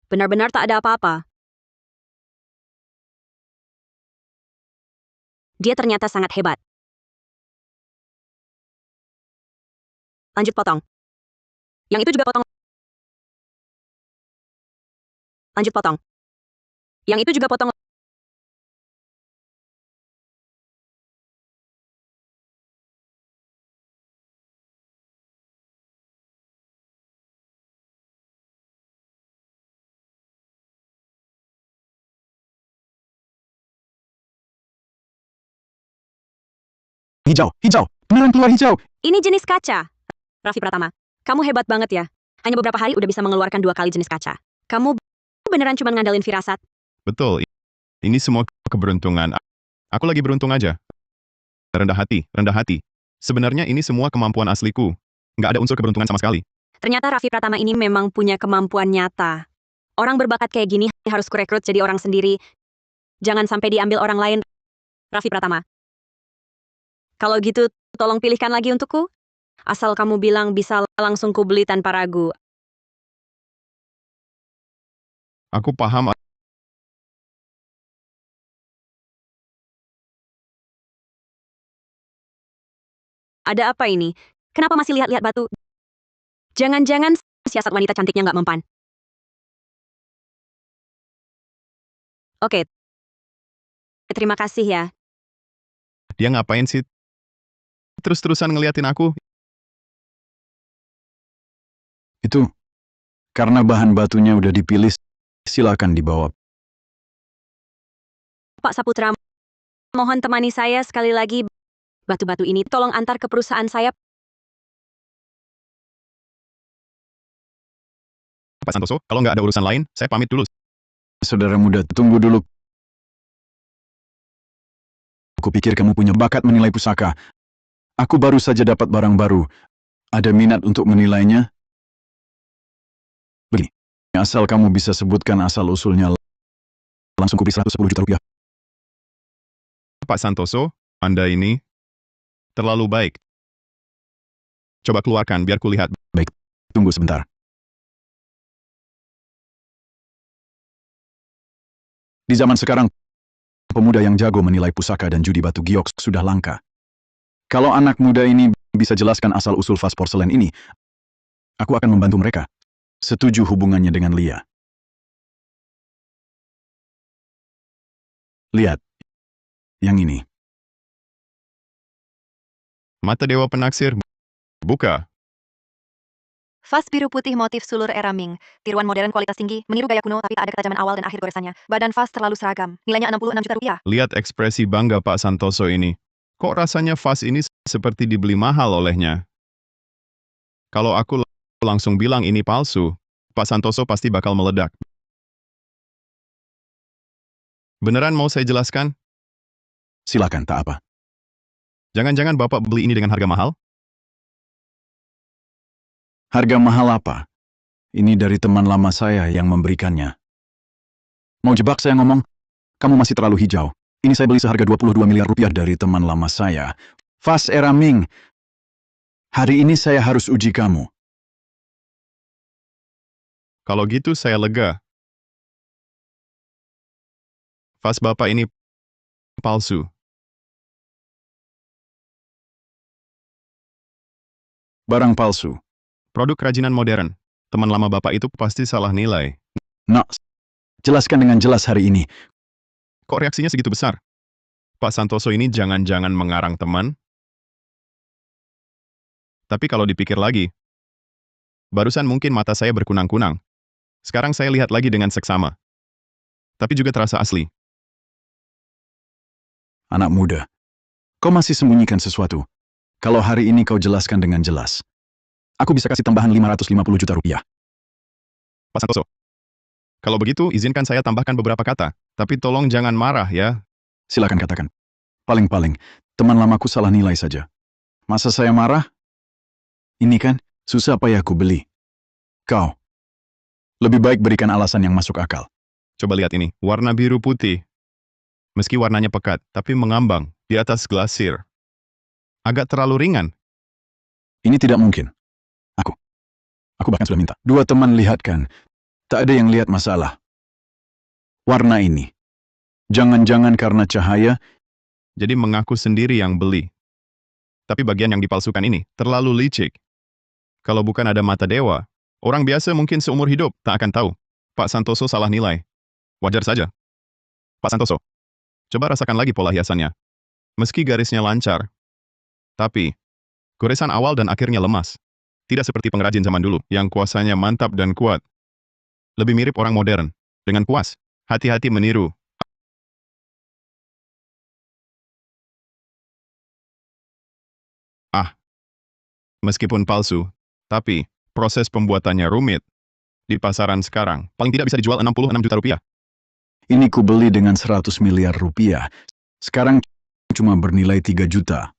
Benar-benar tak ada apa-apa. Dia ternyata sangat hebat. Lanjut potong. Yang itu juga potong. Lanjut potong. Yang itu juga potong. Hijau, hijau, beneran keluar hijau. Ini jenis kaca. Raffi Pratama, kamu hebat banget ya. Hanya beberapa hari udah bisa mengeluarkan 2 kali jenis kaca. Kamu beneran cuma ngandalin firasat. Betul, ini semua keberuntungan. Aku lagi beruntung aja. Rendah hati, rendah hati. Sebenarnya ini semua kemampuan asliku. Nggak ada unsur keberuntungan sama sekali. Ternyata Raffi Pratama ini memang punya kemampuan nyata. Orang berbakat kayak gini harus kurekrut jadi orang sendiri. Jangan sampai diambil orang lain. Raffi Pratama. Kalau gitu, tolong pilihkan lagi untukku. Asal kamu bilang bisa, langsung ku beli tanpa ragu. Aku paham. Ada apa ini? Kenapa masih lihat-lihat batu? Jangan-jangan siasat wanita cantiknya nggak mempan. Oke. Terima kasih ya. Dia ngapain sih? Terus-terusan ngeliatin aku. Itu karena bahan batunya udah dipilih, silakan dibawa. Pak Saputra, mohon temani saya sekali lagi. Batu-batu ini tolong antar ke perusahaan saya. Pak Santoso, kalau nggak ada urusan lain, saya pamit dulu. Saudara muda, tunggu dulu. Aku pikir kamu punya bakat menilai pusaka. Aku baru saja dapat barang baru. Ada minat untuk menilainya? Beli. Asal kamu bisa sebutkan asal-usulnya, langsung kuberi 110 juta rupiah. Pak Santoso, Anda ini terlalu baik. Coba keluarkan biar kulihat. Baik, tunggu sebentar. Di zaman sekarang, pemuda yang jago menilai pusaka dan judi batu giok sudah langka. Kalau anak muda ini bisa jelaskan asal-usul vas porselen ini, aku akan membantu mereka. Setuju hubungannya dengan Lia. Lihat. Yang ini. Mata Dewa Penaksir. Buka. Vas biru putih motif sulur era Ming. Tiruan modern kualitas tinggi, meniru gaya kuno tapi tak ada ketajaman awal dan akhir goresannya. Badan vas terlalu seragam. Nilainya 66 juta rupiah. Lihat ekspresi bangga Pak Santoso ini. Kok rasanya vas ini seperti dibeli mahal olehnya? Kalau aku langsung bilang ini palsu, Pak Santoso pasti bakal meledak. Beneran mau saya jelaskan? Silakan, tak apa. Jangan-jangan Bapak beli ini dengan harga mahal? Harga mahal apa? Ini dari teman lama saya yang memberikannya. Mau jebak saya ngomong? Kamu masih terlalu hijau. Ini saya beli seharga 22 miliar rupiah dari teman lama saya. Vas era Ming. Hari ini saya harus uji kamu. Kalau gitu saya lega. Vas Bapak ini palsu. Barang palsu. Produk kerajinan modern. Teman lama Bapak itu pasti salah nilai. Nak, jelaskan dengan jelas hari ini. Kok reaksinya segitu besar? Pak Santoso ini jangan-jangan mengarang teman? Tapi kalau dipikir lagi, barusan mungkin mata saya berkunang-kunang. Sekarang saya lihat lagi dengan seksama. Tapi juga terasa asli. Anak muda, kau masih sembunyikan sesuatu. Kalau hari ini kau jelaskan dengan jelas, aku bisa kasih tambahan 550 juta rupiah. Pak Santoso, kalau begitu izinkan saya tambahkan beberapa kata. Tapi tolong jangan marah ya. Silakan katakan. Paling-paling, teman lamaku salah nilai saja. Masa saya marah? Ini kan, susah payah ku beli. Kau, lebih baik berikan alasan yang masuk akal. Coba lihat ini, warna biru putih. Meski warnanya pekat, tapi mengambang di atas glasir. Agak terlalu ringan. Ini tidak mungkin. Aku bahkan sudah minta. 2 teman lihatkan. Tak ada yang lihat masalah. Warna ini. Jangan-jangan karena cahaya, Jadi mengaku sendiri yang beli. Tapi bagian yang dipalsukan ini terlalu licik. Kalau bukan ada mata dewa, orang biasa mungkin seumur hidup tak akan tahu. Pak Santoso salah nilai. Wajar saja. Pak Santoso, coba rasakan lagi pola hiasannya. Meski garisnya lancar, tapi goresan awal dan akhirnya lemas. Tidak seperti pengrajin zaman dulu yang kuasanya mantap dan kuat. Lebih mirip orang modern, dengan puas. Hati-hati meniru. Meskipun palsu, tapi proses pembuatannya rumit. Di pasaran sekarang, paling tidak bisa dijual 66 juta rupiah. ini kubeli dengan 100 miliar rupiah. Sekarang cuma bernilai 3 juta.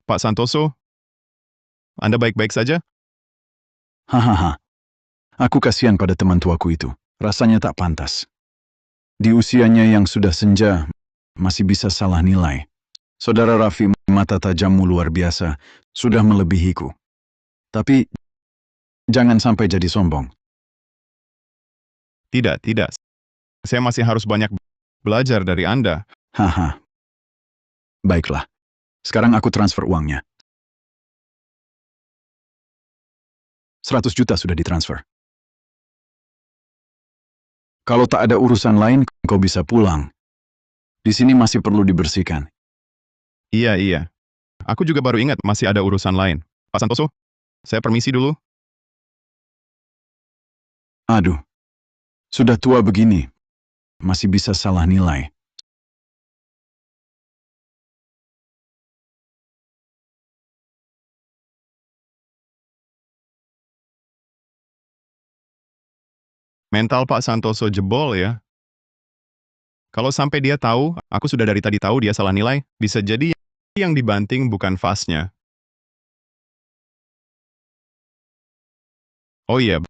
Pak Santoso, Anda baik-baik saja? Hahaha. Aku kasihan pada teman tuaku itu. Rasanya tak pantas. Di usianya yang sudah senja, masih bisa salah nilai. Saudara Raffi, mata tajammu luar biasa, sudah melebihiku. Tapi, jangan sampai jadi sombong. Tidak, tidak. Saya masih harus banyak belajar dari Anda. Haha. Baiklah. Sekarang aku transfer uangnya. 100 juta sudah ditransfer. Kalau tak ada urusan lain, kau bisa pulang. Di sini masih perlu dibersihkan. Iya, iya. Aku juga baru ingat masih ada urusan lain. Pak Santoso, saya permisi dulu. Aduh, sudah tua begini. Masih bisa salah nilai. Mental Pak Santoso jebol ya. Kalau sampai dia tahu, aku sudah dari tadi tahu dia salah nilai, bisa jadi yang dibanting bukan fasnya. Oh iya,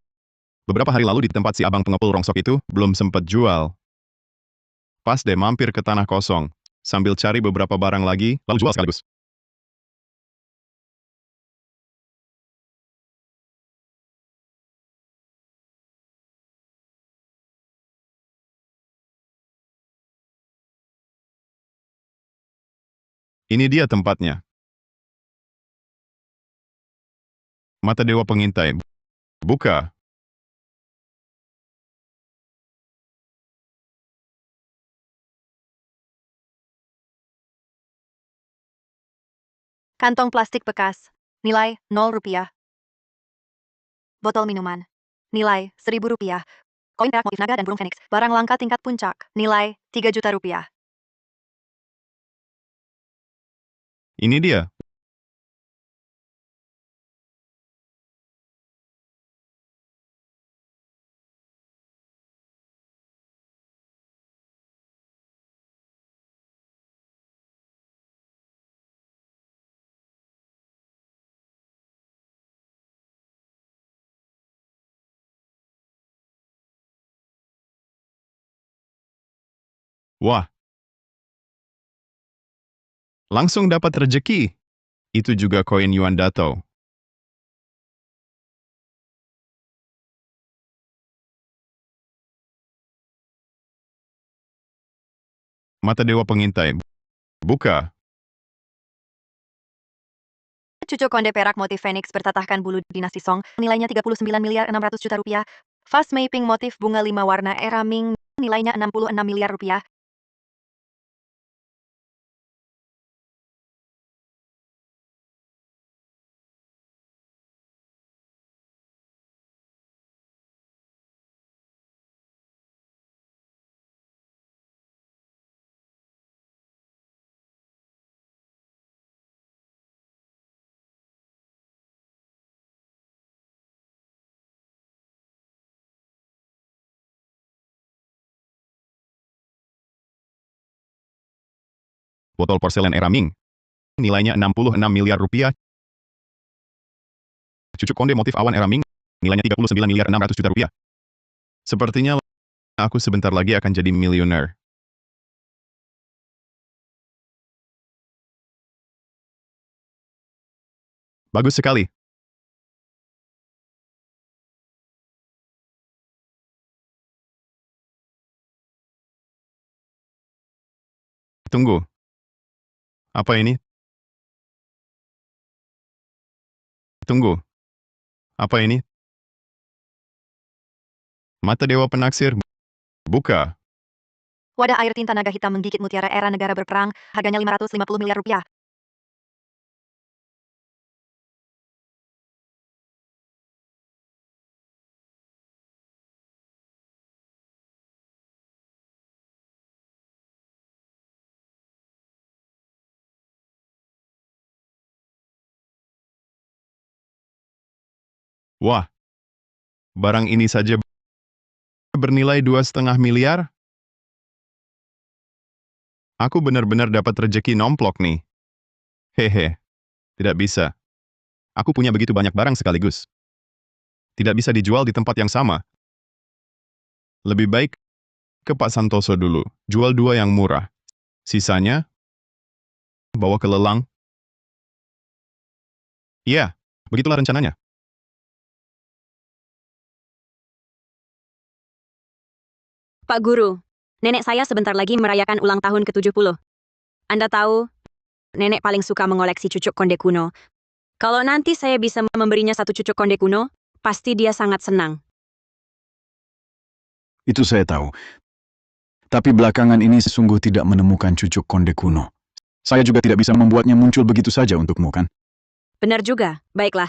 beberapa hari lalu di tempat si abang pengepul rongsok itu, belum sempat jual. Pas deh mampir ke tanah kosong, sambil cari beberapa barang lagi, lalu jual sekaligus. Ini dia tempatnya. Mata Dewa Pengintai. Buka. Kantong plastik bekas. Nilai 0 rupiah. Botol minuman. Nilai 1.000 rupiah. Koin perak motif naga dan burung phoenix. Barang langka tingkat puncak. Nilai 3 juta rupiah. Ini dia. Wah. Langsung dapat rejeki. Itu juga koin Yuan Dato. Mata Dewa Pengintai. Buka. Cucuk konde perak motif phoenix bertatahkan bulu dinasti Song. Nilainya 39 miliar 600 juta rupiah. Fast mapping motif bunga 5 warna era Ming. Nilainya 66 miliar rupiah. Botol porselen era Ming. Nilainya 66 miliar rupiah. Cucuk konde motif awan era Ming. Nilainya 39 miliar 600 juta rupiah. Sepertinya aku sebentar lagi akan jadi miliuner. Bagus sekali. Tunggu. Apa ini? Tunggu. Apa ini? Mata Dewa Penaksir. Buka. Wadah air tinta naga hitam menggigit mutiara era negara berperang, harganya 550 miliar rupiah. Wah. Barang ini saja bernilai 2,5 miliar? Aku benar-benar dapat rejeki nomplok nih. Hehe. Tidak bisa. Aku punya begitu banyak barang sekaligus. Tidak bisa dijual di tempat yang sama. Lebih baik ke Pak Santoso dulu. Jual 2 yang murah. Sisanya, bawa ke lelang. Iya, begitulah rencananya. Pak Guru, nenek saya sebentar lagi merayakan ulang tahun ke-70. Anda tahu, nenek paling suka mengoleksi cucuk konde kuno. Kalau nanti saya bisa memberinya satu cucuk konde kuno, pasti dia sangat senang. Itu saya tahu. Tapi belakangan ini sesungguh tidak menemukan cucuk konde kuno. Saya juga tidak bisa membuatnya muncul begitu saja untukmu, kan? Benar juga, baiklah.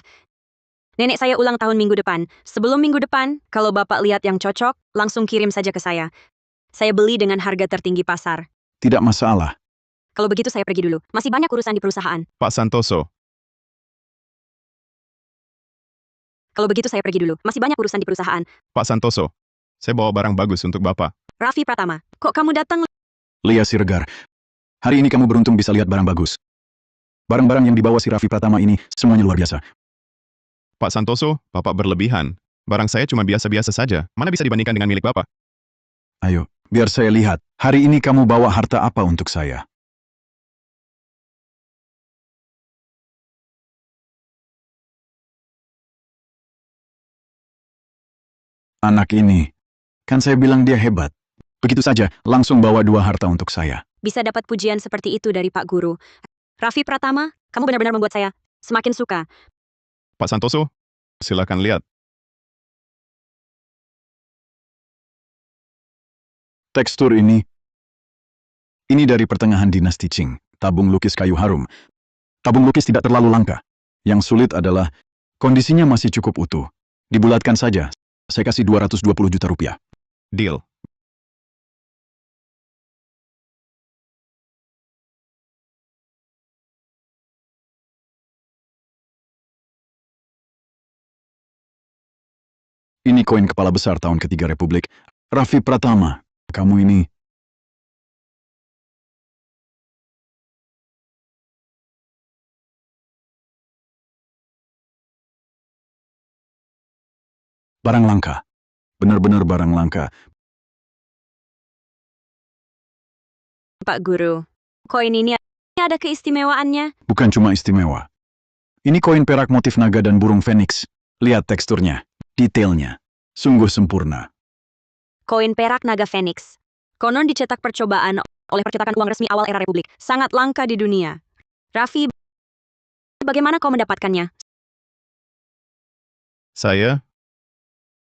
Nenek saya ulang tahun minggu depan. Sebelum minggu depan, kalau Bapak lihat yang cocok, langsung kirim saja ke saya. Saya beli dengan harga tertinggi pasar. Tidak masalah. Kalau begitu saya pergi dulu. Masih banyak urusan di perusahaan. Pak Santoso, Kalau begitu saya pergi dulu. Masih banyak urusan di perusahaan. Pak Santoso, saya bawa barang bagus untuk Bapak. Raffi Pratama, kok kamu datang? Lia Siregar, hari ini kamu beruntung bisa lihat barang bagus. Barang-barang yang dibawa si Raffi Pratama ini semuanya luar biasa. Pak Santoso, Bapak berlebihan. Barang saya cuma biasa-biasa saja. Mana bisa dibandingkan dengan milik Bapak? Ayo, biar saya lihat. Hari ini kamu bawa harta apa untuk saya? Anak ini, kan saya bilang dia hebat. Begitu saja, langsung bawa 2 harta untuk saya. Bisa dapat pujian seperti itu dari Pak Guru. Raffi Pratama, kamu benar-benar membuat saya semakin suka. Pak Santoso, silakan lihat. Tekstur ini dari pertengahan dinasti Qing, tabung lukis kayu harum. Tabung lukis tidak terlalu langka. Yang sulit adalah kondisinya masih cukup utuh. Dibulatkan saja, saya kasih 220 juta rupiah. Deal. Ini koin kepala besar tahun ketiga Republik. Raffi Pratama, kamu ini... barang langka. Benar-benar barang langka. Pak Guru, koin ini ada keistimewaannya. Bukan cuma istimewa. Ini koin perak motif naga dan burung feniks. Lihat teksturnya, detailnya. Sungguh sempurna. Koin perak naga Phoenix. Konon dicetak percobaan oleh percetakan uang resmi awal era Republik. Sangat langka di dunia. Raffi, bagaimana kau mendapatkannya? Saya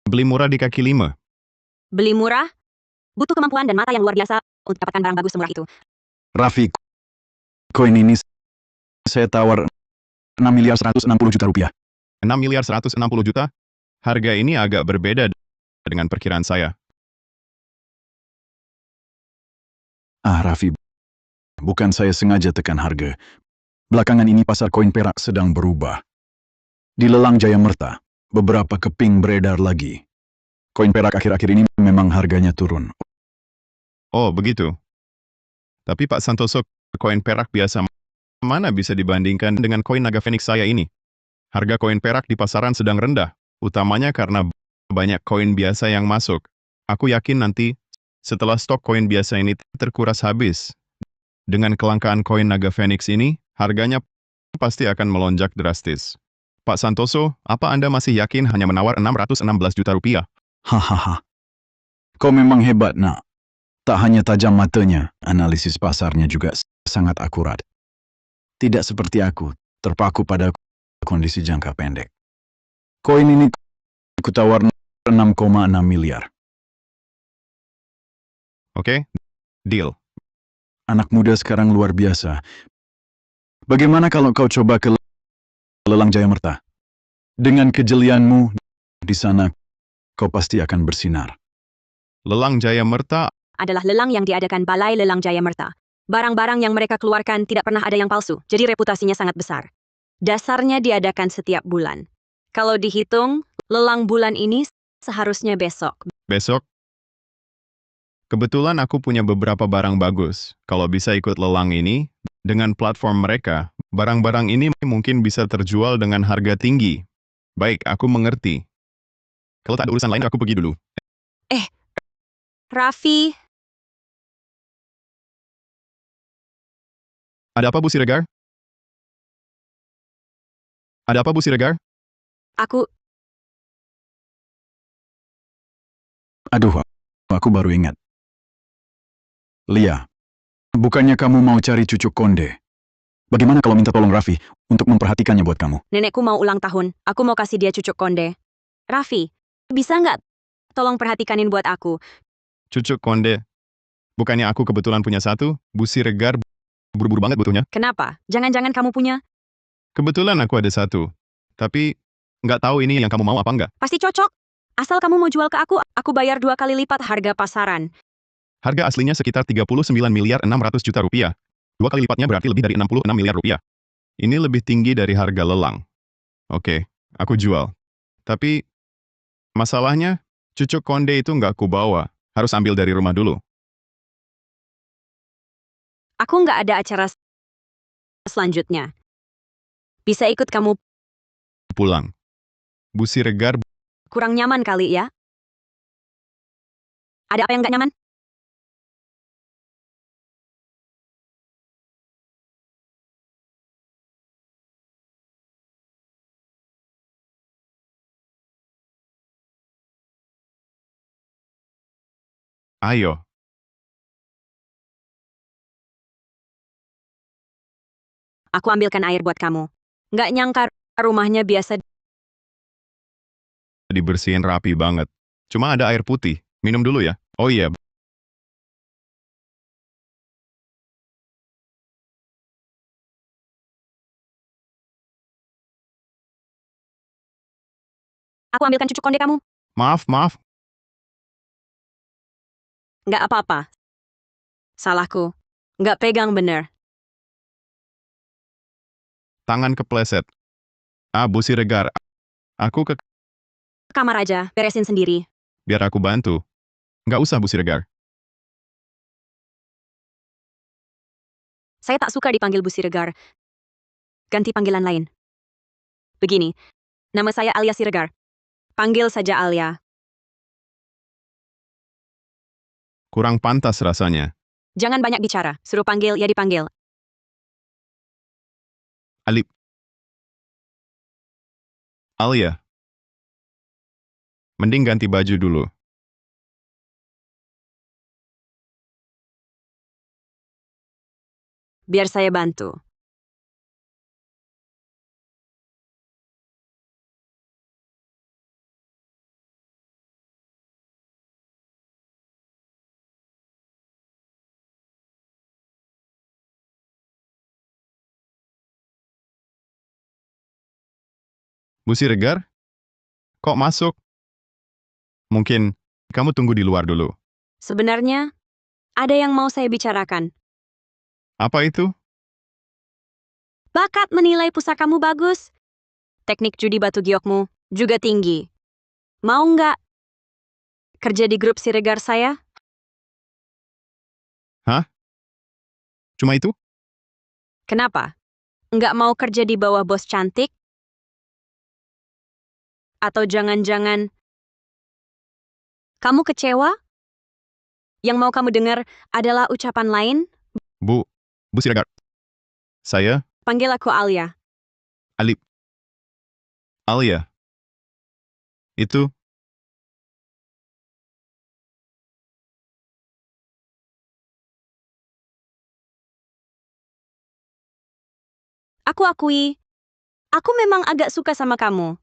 beli murah di kaki 5. Beli murah? Butuh kemampuan dan mata yang luar biasa untuk dapatkan barang bagus semurah itu. Raffi, koin ini saya tawar 6 miliar 160 juta rupiah. 6 miliar 160 juta? Harga ini agak berbeda dengan perkiraan saya. Raffi, bukan saya sengaja tekan harga. Belakangan ini pasar koin perak sedang berubah. Di lelang Jaya Merta, beberapa keping beredar lagi. Koin perak akhir-akhir ini memang harganya turun. Oh, begitu. Tapi Pak Santoso, koin perak biasa mana bisa dibandingkan dengan koin naga Phoenix saya ini? Harga koin perak di pasaran sedang rendah, utamanya karena banyak koin biasa yang masuk. Aku yakin nanti, setelah stok koin biasa ini terkuras habis, dengan kelangkaan koin naga Phoenix ini, harganya pasti akan melonjak drastis. Pak Santoso, apa Anda masih yakin hanya menawar 616 juta rupiah? Hahaha. Kau memang hebat, nak. Tak hanya tajam matanya, analisis pasarnya juga sangat akurat. Tidak seperti aku, terpaku pada kondisi jangka pendek. Koin ini kutawar 6,6 miliar. Oke, deal. Anak muda sekarang luar biasa. Bagaimana kalau kau coba ke lelang Jaya Merta? Dengan kejelianmu di sana, kau pasti akan bersinar. Lelang Jaya Merta, Adalah lelang yang diadakan Balai Lelang Jaya Merta. Barang-barang yang mereka keluarkan tidak pernah ada yang palsu, jadi reputasinya sangat besar. Dasarnya diadakan setiap bulan. Kalau dihitung, lelang bulan ini seharusnya besok. besok. Kebetulan aku punya beberapa barang bagus. Kalau bisa ikut lelang ini, dengan platform mereka, barang-barang ini mungkin bisa terjual dengan harga tinggi. Baik, aku mengerti. Kalau tak ada urusan lain, aku pergi dulu. Raffi, Ada apa, Bu Siregar? Ada apa, Bu Siregar? aku Aduh, aku baru ingat. Lia, bukannya kamu mau cari cucu konde? Bagaimana kalau minta tolong Raffi untuk memperhatikannya buat kamu? nenekku mau ulang tahun. Aku mau kasih dia cucuk konde. Raffi, bisa nggak tolong perhatikanin buat aku? Cucuk konde. Bukannya aku kebetulan punya satu, Bu Siregar buru-buru banget butuhnya. Kenapa? Jangan-jangan kamu punya? Kebetulan aku ada satu. Tapi, nggak tahu ini yang kamu mau apa nggak. Pasti cocok. Asal kamu mau jual ke aku bayar 2 kali lipat harga pasaran. Harga aslinya sekitar 39 miliar 600 juta rupiah. 2 kali lipatnya berarti lebih dari 66 miliar rupiah. Ini lebih tinggi dari harga lelang. Oke, aku jual. Tapi, masalahnya, cucuk konde itu nggak aku bawa. Harus ambil dari rumah dulu. Aku nggak ada acara selanjutnya. Bisa ikut kamu, Pulang. Bu Siregar, kurang nyaman kali ya? Ada apa yang nggak nyaman? ayo. Aku ambilkan air buat kamu. Nggak nyangka rumahnya biasa. Dibersihin rapi banget. Cuma ada air putih. Minum dulu ya. Oh iya, Aku ambilkan cucuk konde kamu. maaf. Nggak apa-apa. Salahku. Nggak pegang bener. Tangan kepleset. Bu Siregar. Aku ke... Kamar aja, beresin sendiri. Biar aku bantu. Nggak usah, Bu Siregar. Saya tak suka dipanggil Bu Siregar. Ganti panggilan lain. Begini, nama saya Alia Siregar. Panggil saja Alia. Kurang pantas rasanya. Jangan banyak bicara, suruh panggil ya dipanggil. Alia. Mending ganti baju dulu. Biar saya bantu. Bu Siregar? Kok masuk? Mungkin kamu tunggu di luar dulu. Sebenarnya, ada yang mau saya bicarakan. Apa itu? Bakat menilai pusakamu bagus. Teknik judi batu giokmu juga tinggi. Mau nggak kerja di grup Siregar saya? Cuma itu? Kenapa? Nggak mau kerja di bawah bos cantik? Atau jangan-jangan kamu kecewa? Yang mau kamu dengar adalah ucapan lain? Bu Siregar. Saya, Panggil aku Alia. Ali. Alia. Itu, Aku akui, aku memang agak suka sama kamu.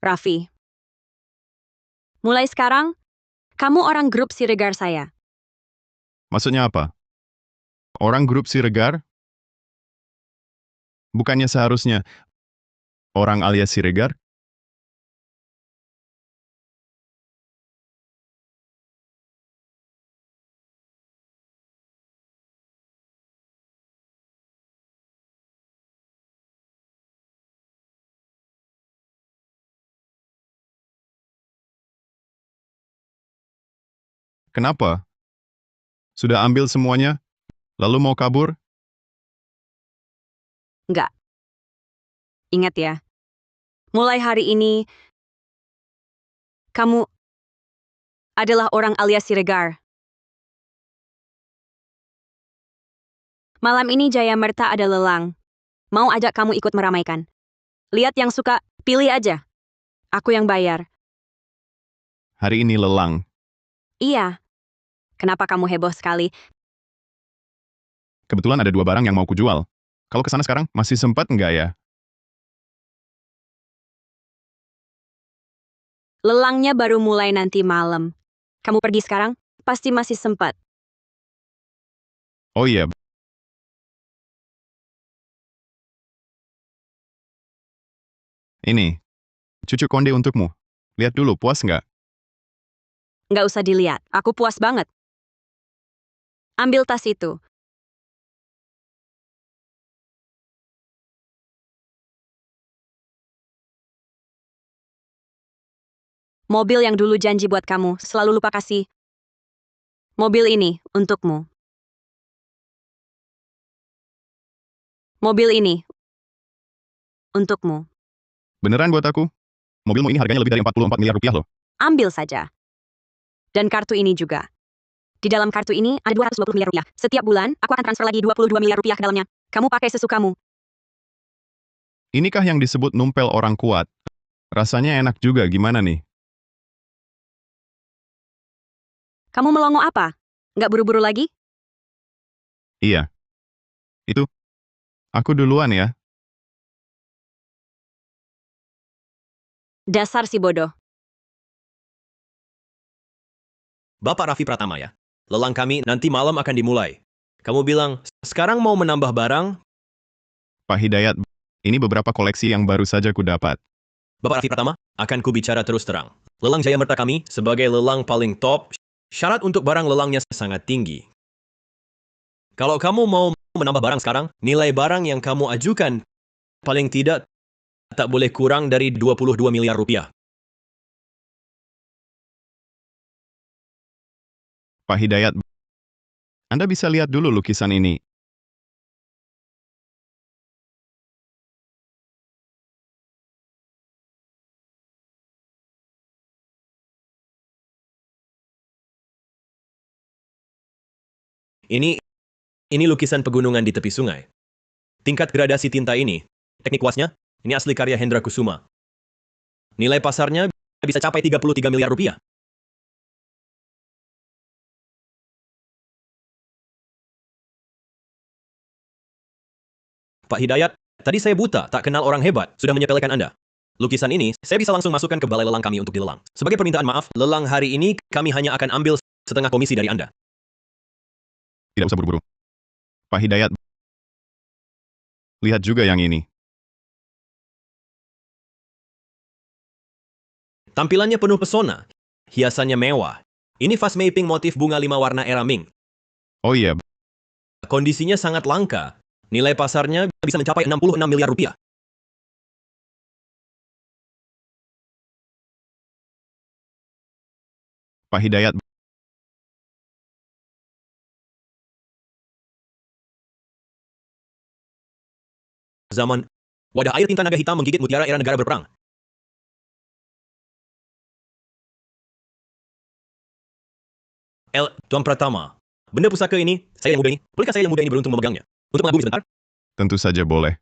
Raffi, mulai sekarang, kamu orang grup Siregar saya. maksudnya apa? Orang grup Siregar? Bukannya seharusnya orang alias Siregar? Kenapa? Sudah ambil semuanya? Lalu mau kabur? Enggak. Ingat ya, mulai hari ini, kamu adalah orang alias Siregar. Malam ini Jaya Merta ada lelang. Mau ajak kamu ikut meramaikan. Lihat yang suka, pilih aja. Aku yang bayar. Hari ini lelang. Iya. Kenapa kamu heboh sekali? Kebetulan ada 2 barang yang mau kujual. Kalau ke sana sekarang, masih sempat nggak ya? Lelangnya baru mulai nanti malam. Kamu pergi sekarang? Pasti masih sempat. Oh iya, ini. Cucu konde untukmu. Lihat dulu, puas nggak? Nggak usah dilihat, aku puas banget. Ambil tas itu. Mobil yang dulu janji buat kamu, selalu lupa kasih. Mobil ini, untukmu. Mobil ini, untukmu. Beneran buat aku? Mobilmu ini harganya lebih dari 44 miliar rupiah loh. Ambil saja. Dan kartu ini juga. Di dalam kartu ini ada 220 miliar rupiah. Setiap bulan, aku akan transfer lagi 22 miliar rupiah ke dalamnya. Kamu pakai sesukamu. Inikah yang disebut numpel orang kuat? Rasanya enak juga, gimana nih? Kamu melongo apa? Nggak buru-buru lagi? Iya. Itu. Aku duluan ya. Dasar si bodoh. Bapak Raffi Pratama ya. Lelang kami nanti malam akan dimulai. Kamu bilang, sekarang mau menambah barang? Pak Hidayat, ini beberapa koleksi yang baru saja ku dapat. Bapak Raffi Pratama, akan kubicara terus terang. Lelang Jaya Merta kami sebagai lelang paling top, syarat untuk barang lelangnya sangat tinggi. Kalau kamu mau menambah barang sekarang, nilai barang yang kamu ajukan paling tidak tak boleh kurang dari 22 miliar rupiah. Pak Hidayat, Anda bisa lihat dulu lukisan ini. Ini lukisan pegunungan di tepi sungai. Tingkat gradasi tinta ini, teknik kuasnya, ini asli karya Hendra Kusuma. Nilai pasarnya bisa capai 33 miliar rupiah. Pak Hidayat, tadi saya buta, tak kenal orang hebat, sudah menyepelekan Anda. Lukisan ini, saya bisa langsung masukkan ke balai lelang kami untuk dilelang. Sebagai permintaan maaf, lelang hari ini kami hanya akan ambil setengah komisi dari Anda. Tidak usah buru-buru. Pak Hidayat, lihat juga yang ini. Tampilannya penuh pesona, hiasannya mewah. Ini fast mapping motif bunga 5 warna era Ming. Oh iya, Kondisinya sangat langka. Nilai pasarnya bisa mencapai 66 miliar rupiah. Pak Hidayat, zaman wadah air tinta naga hitam menggigit mutiara era negara berperang. Tuan Pratama, benda pusaka ini, saya yang muda ini, bolehkah saya yang muda ini beruntung memegangnya? Untuk mengagumi sebentar? Tentu saja boleh.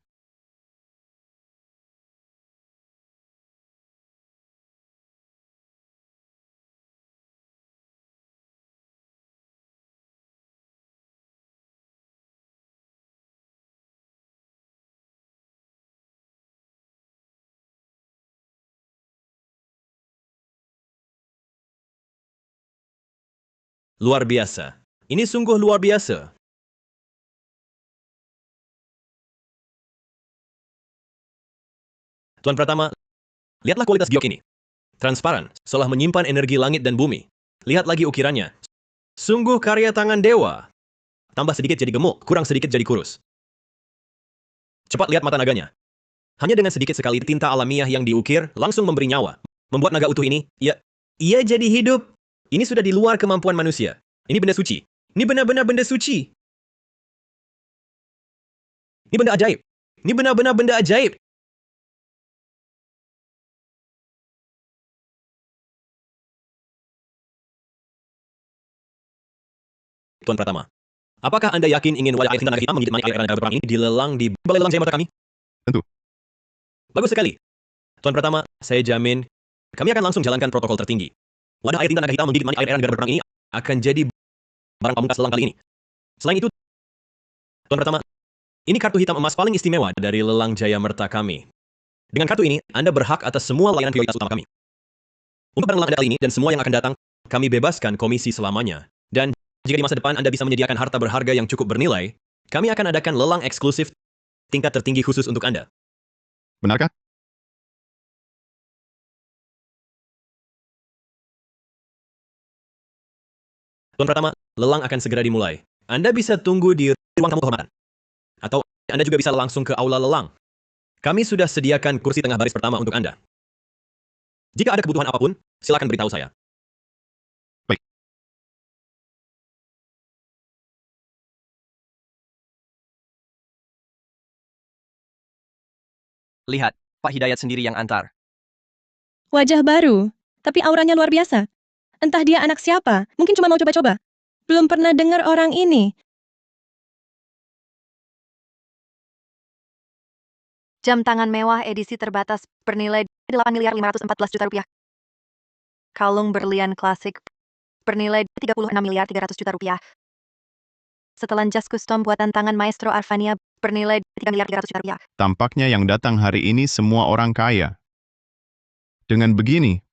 Luar biasa. Ini sungguh luar biasa. Tuan Pratama, lihatlah kualitas giok ini. Transparan, seolah menyimpan energi langit dan bumi. Lihat lagi ukirannya. Sungguh karya tangan dewa. Tambah sedikit jadi gemuk, kurang sedikit jadi kurus. Cepat lihat mata naganya. Hanya dengan sedikit sekali tinta alamiah yang diukir, langsung memberi nyawa. Membuat naga utuh ini, ia jadi hidup. Ini sudah di luar kemampuan manusia. Ini benda suci. Ini benar-benar benda suci. Ini benda ajaib. Ini benar-benar benda ajaib. Tuan Pratama, apakah Anda yakin ingin wadah air tinta naga hitam menggigit manik air era negara berperang ini dilelang di balai lelang Jaya Marta kami? Tentu. Bagus sekali. Tuan Pratama, saya jamin kami akan langsung jalankan protokol tertinggi. Wadah air tinta naga hitam menggigit manik air era negara berperang ini akan jadi barang pamungkas lelang kali ini. Selain itu, Tuan Pratama, ini kartu hitam emas paling istimewa dari lelang Jaya Marta kami. Dengan kartu ini, Anda berhak atas semua layanan prioritas utama kami. Untuk barang lelang Anda kali ini dan semua yang akan datang, kami bebaskan komisi selamanya. Dan jika di masa depan Anda bisa menyediakan harta berharga yang cukup bernilai, kami akan adakan lelang eksklusif tingkat tertinggi khusus untuk Anda. Benarkah? Tuan Pratama, lelang akan segera dimulai. Anda bisa tunggu di ruang tamu kehormatan. Atau Anda juga bisa langsung ke aula lelang. Kami sudah sediakan kursi tengah baris pertama untuk Anda. Jika ada kebutuhan apapun, silakan beritahu saya. Baik. Lihat, Pak Hidayat sendiri yang antar. Wajah baru, tapi auranya luar biasa. Entah dia anak siapa, mungkin cuma mau coba-coba. Belum pernah dengar orang ini. Jam tangan mewah edisi terbatas bernilai 8.514 juta rupiah. Kalung berlian klasik bernilai 36.300 juta rupiah. Setelan jas custom buatan tangan Maestro Arvania bernilai 3.300 juta rupiah. Tampaknya yang datang hari ini semua orang kaya. Dengan begini,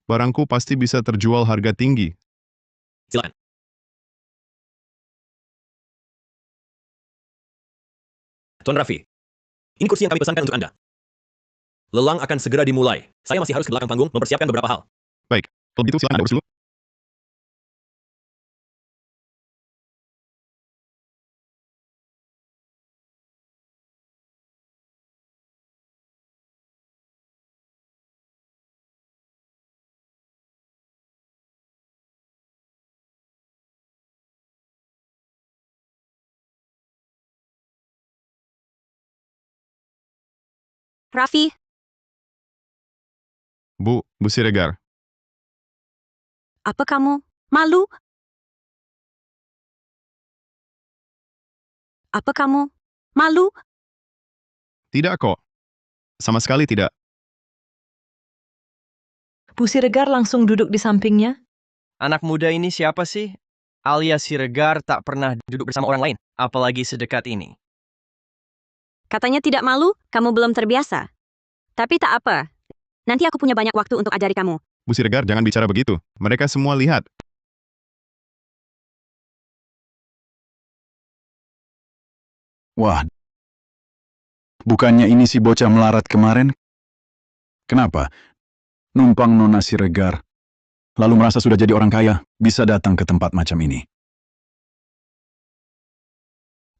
barangku pasti bisa terjual harga tinggi. Silakan. Tuan Raffi, ini kursi yang kami pesankan untuk Anda. Lelang akan segera dimulai. Saya masih harus ke belakang panggung mempersiapkan beberapa hal. Baik, kalau begitu silakan Anda urus dulu. Raffi, Bu Siregar. apa kamu? Malu? Apa kamu? Malu? Tidak kok. Sama sekali tidak. Bu Siregar langsung duduk di sampingnya. Anak muda ini siapa sih? Alias Siregar tak pernah duduk bersama orang lain, apalagi sedekat ini. Katanya tidak malu, kamu belum terbiasa. Tapi tak apa. Nanti aku punya banyak waktu untuk ajari kamu. Bu Siregar, jangan bicara begitu. Mereka semua lihat. Wah, bukannya ini si bocah melarat kemarin? Kenapa? Numpang Nona Siregar, lalu merasa sudah jadi orang kaya, bisa datang ke tempat macam ini.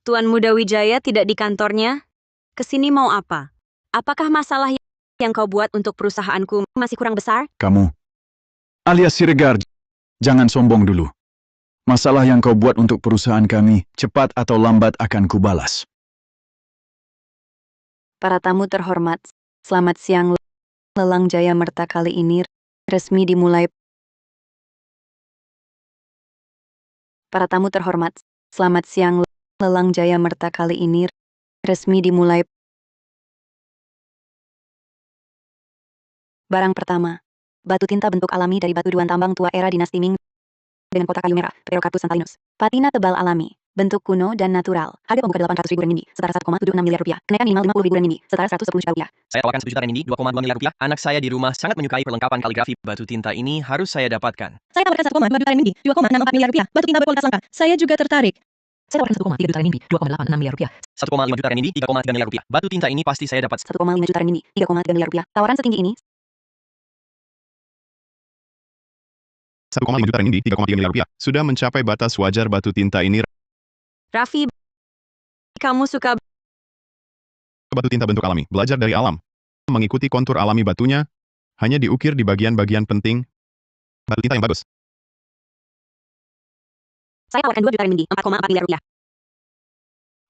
Tuan Muda Wijaya tidak di kantornya? Kesini mau apa? Apakah masalah yang kau buat untuk perusahaanku masih kurang besar? Kamu, alias Siregar, jangan sombong dulu. Masalah yang kau buat untuk perusahaan kami, cepat atau lambat akan kubalas. Para tamu terhormat, selamat siang. Lelang Jaya Merta kali ini resmi dimulai. Para tamu terhormat, selamat siang. Lelang Jaya Merta kali ini resmi dimulai. Barang pertama, batu tinta bentuk alami dari batu duan tambang tua era dinasti Ming dengan kotak kayu merah, Perocarpus santalinus. Patina tebal alami, bentuk kuno dan natural. Harga pembuka 800.000 renminbi, setara 1,76 miliar rupiah. Kenaikan minimal 50.000 renminbi, setara 110 juta rupiah. Saya tawarkan 1 juta renminbi, 2,2 miliar rupiah. Anak saya di rumah sangat menyukai perlengkapan kaligrafi batu tinta ini, harus saya dapatkan. Saya tawarkan 1,2 juta renminbi, 2,64 miliar rupiah. Batu tinta berkualitas langka. Saya juga tertarik. Saya tawarkan 1,3 juta renminbi, 2,86 miliar rupiah. 1,5 juta renminbi, 3,3 miliar rupiah. Batu tinta ini pasti saya dapat. 1,5 juta renminbi, 3,3 miliar rupiah. Tawaran setinggi ini 1,5 juta renminbi, 3,3 miliar rupiah. Sudah mencapai batas wajar batu tinta ini. Raffi, kamu suka Batu tinta bentuk alami, belajar dari alam. Mengikuti kontur alami batunya, hanya diukir di bagian-bagian penting. Batu tinta yang bagus. Saya tawarkan 2 juta renminbi, 4,4 miliar rupiah.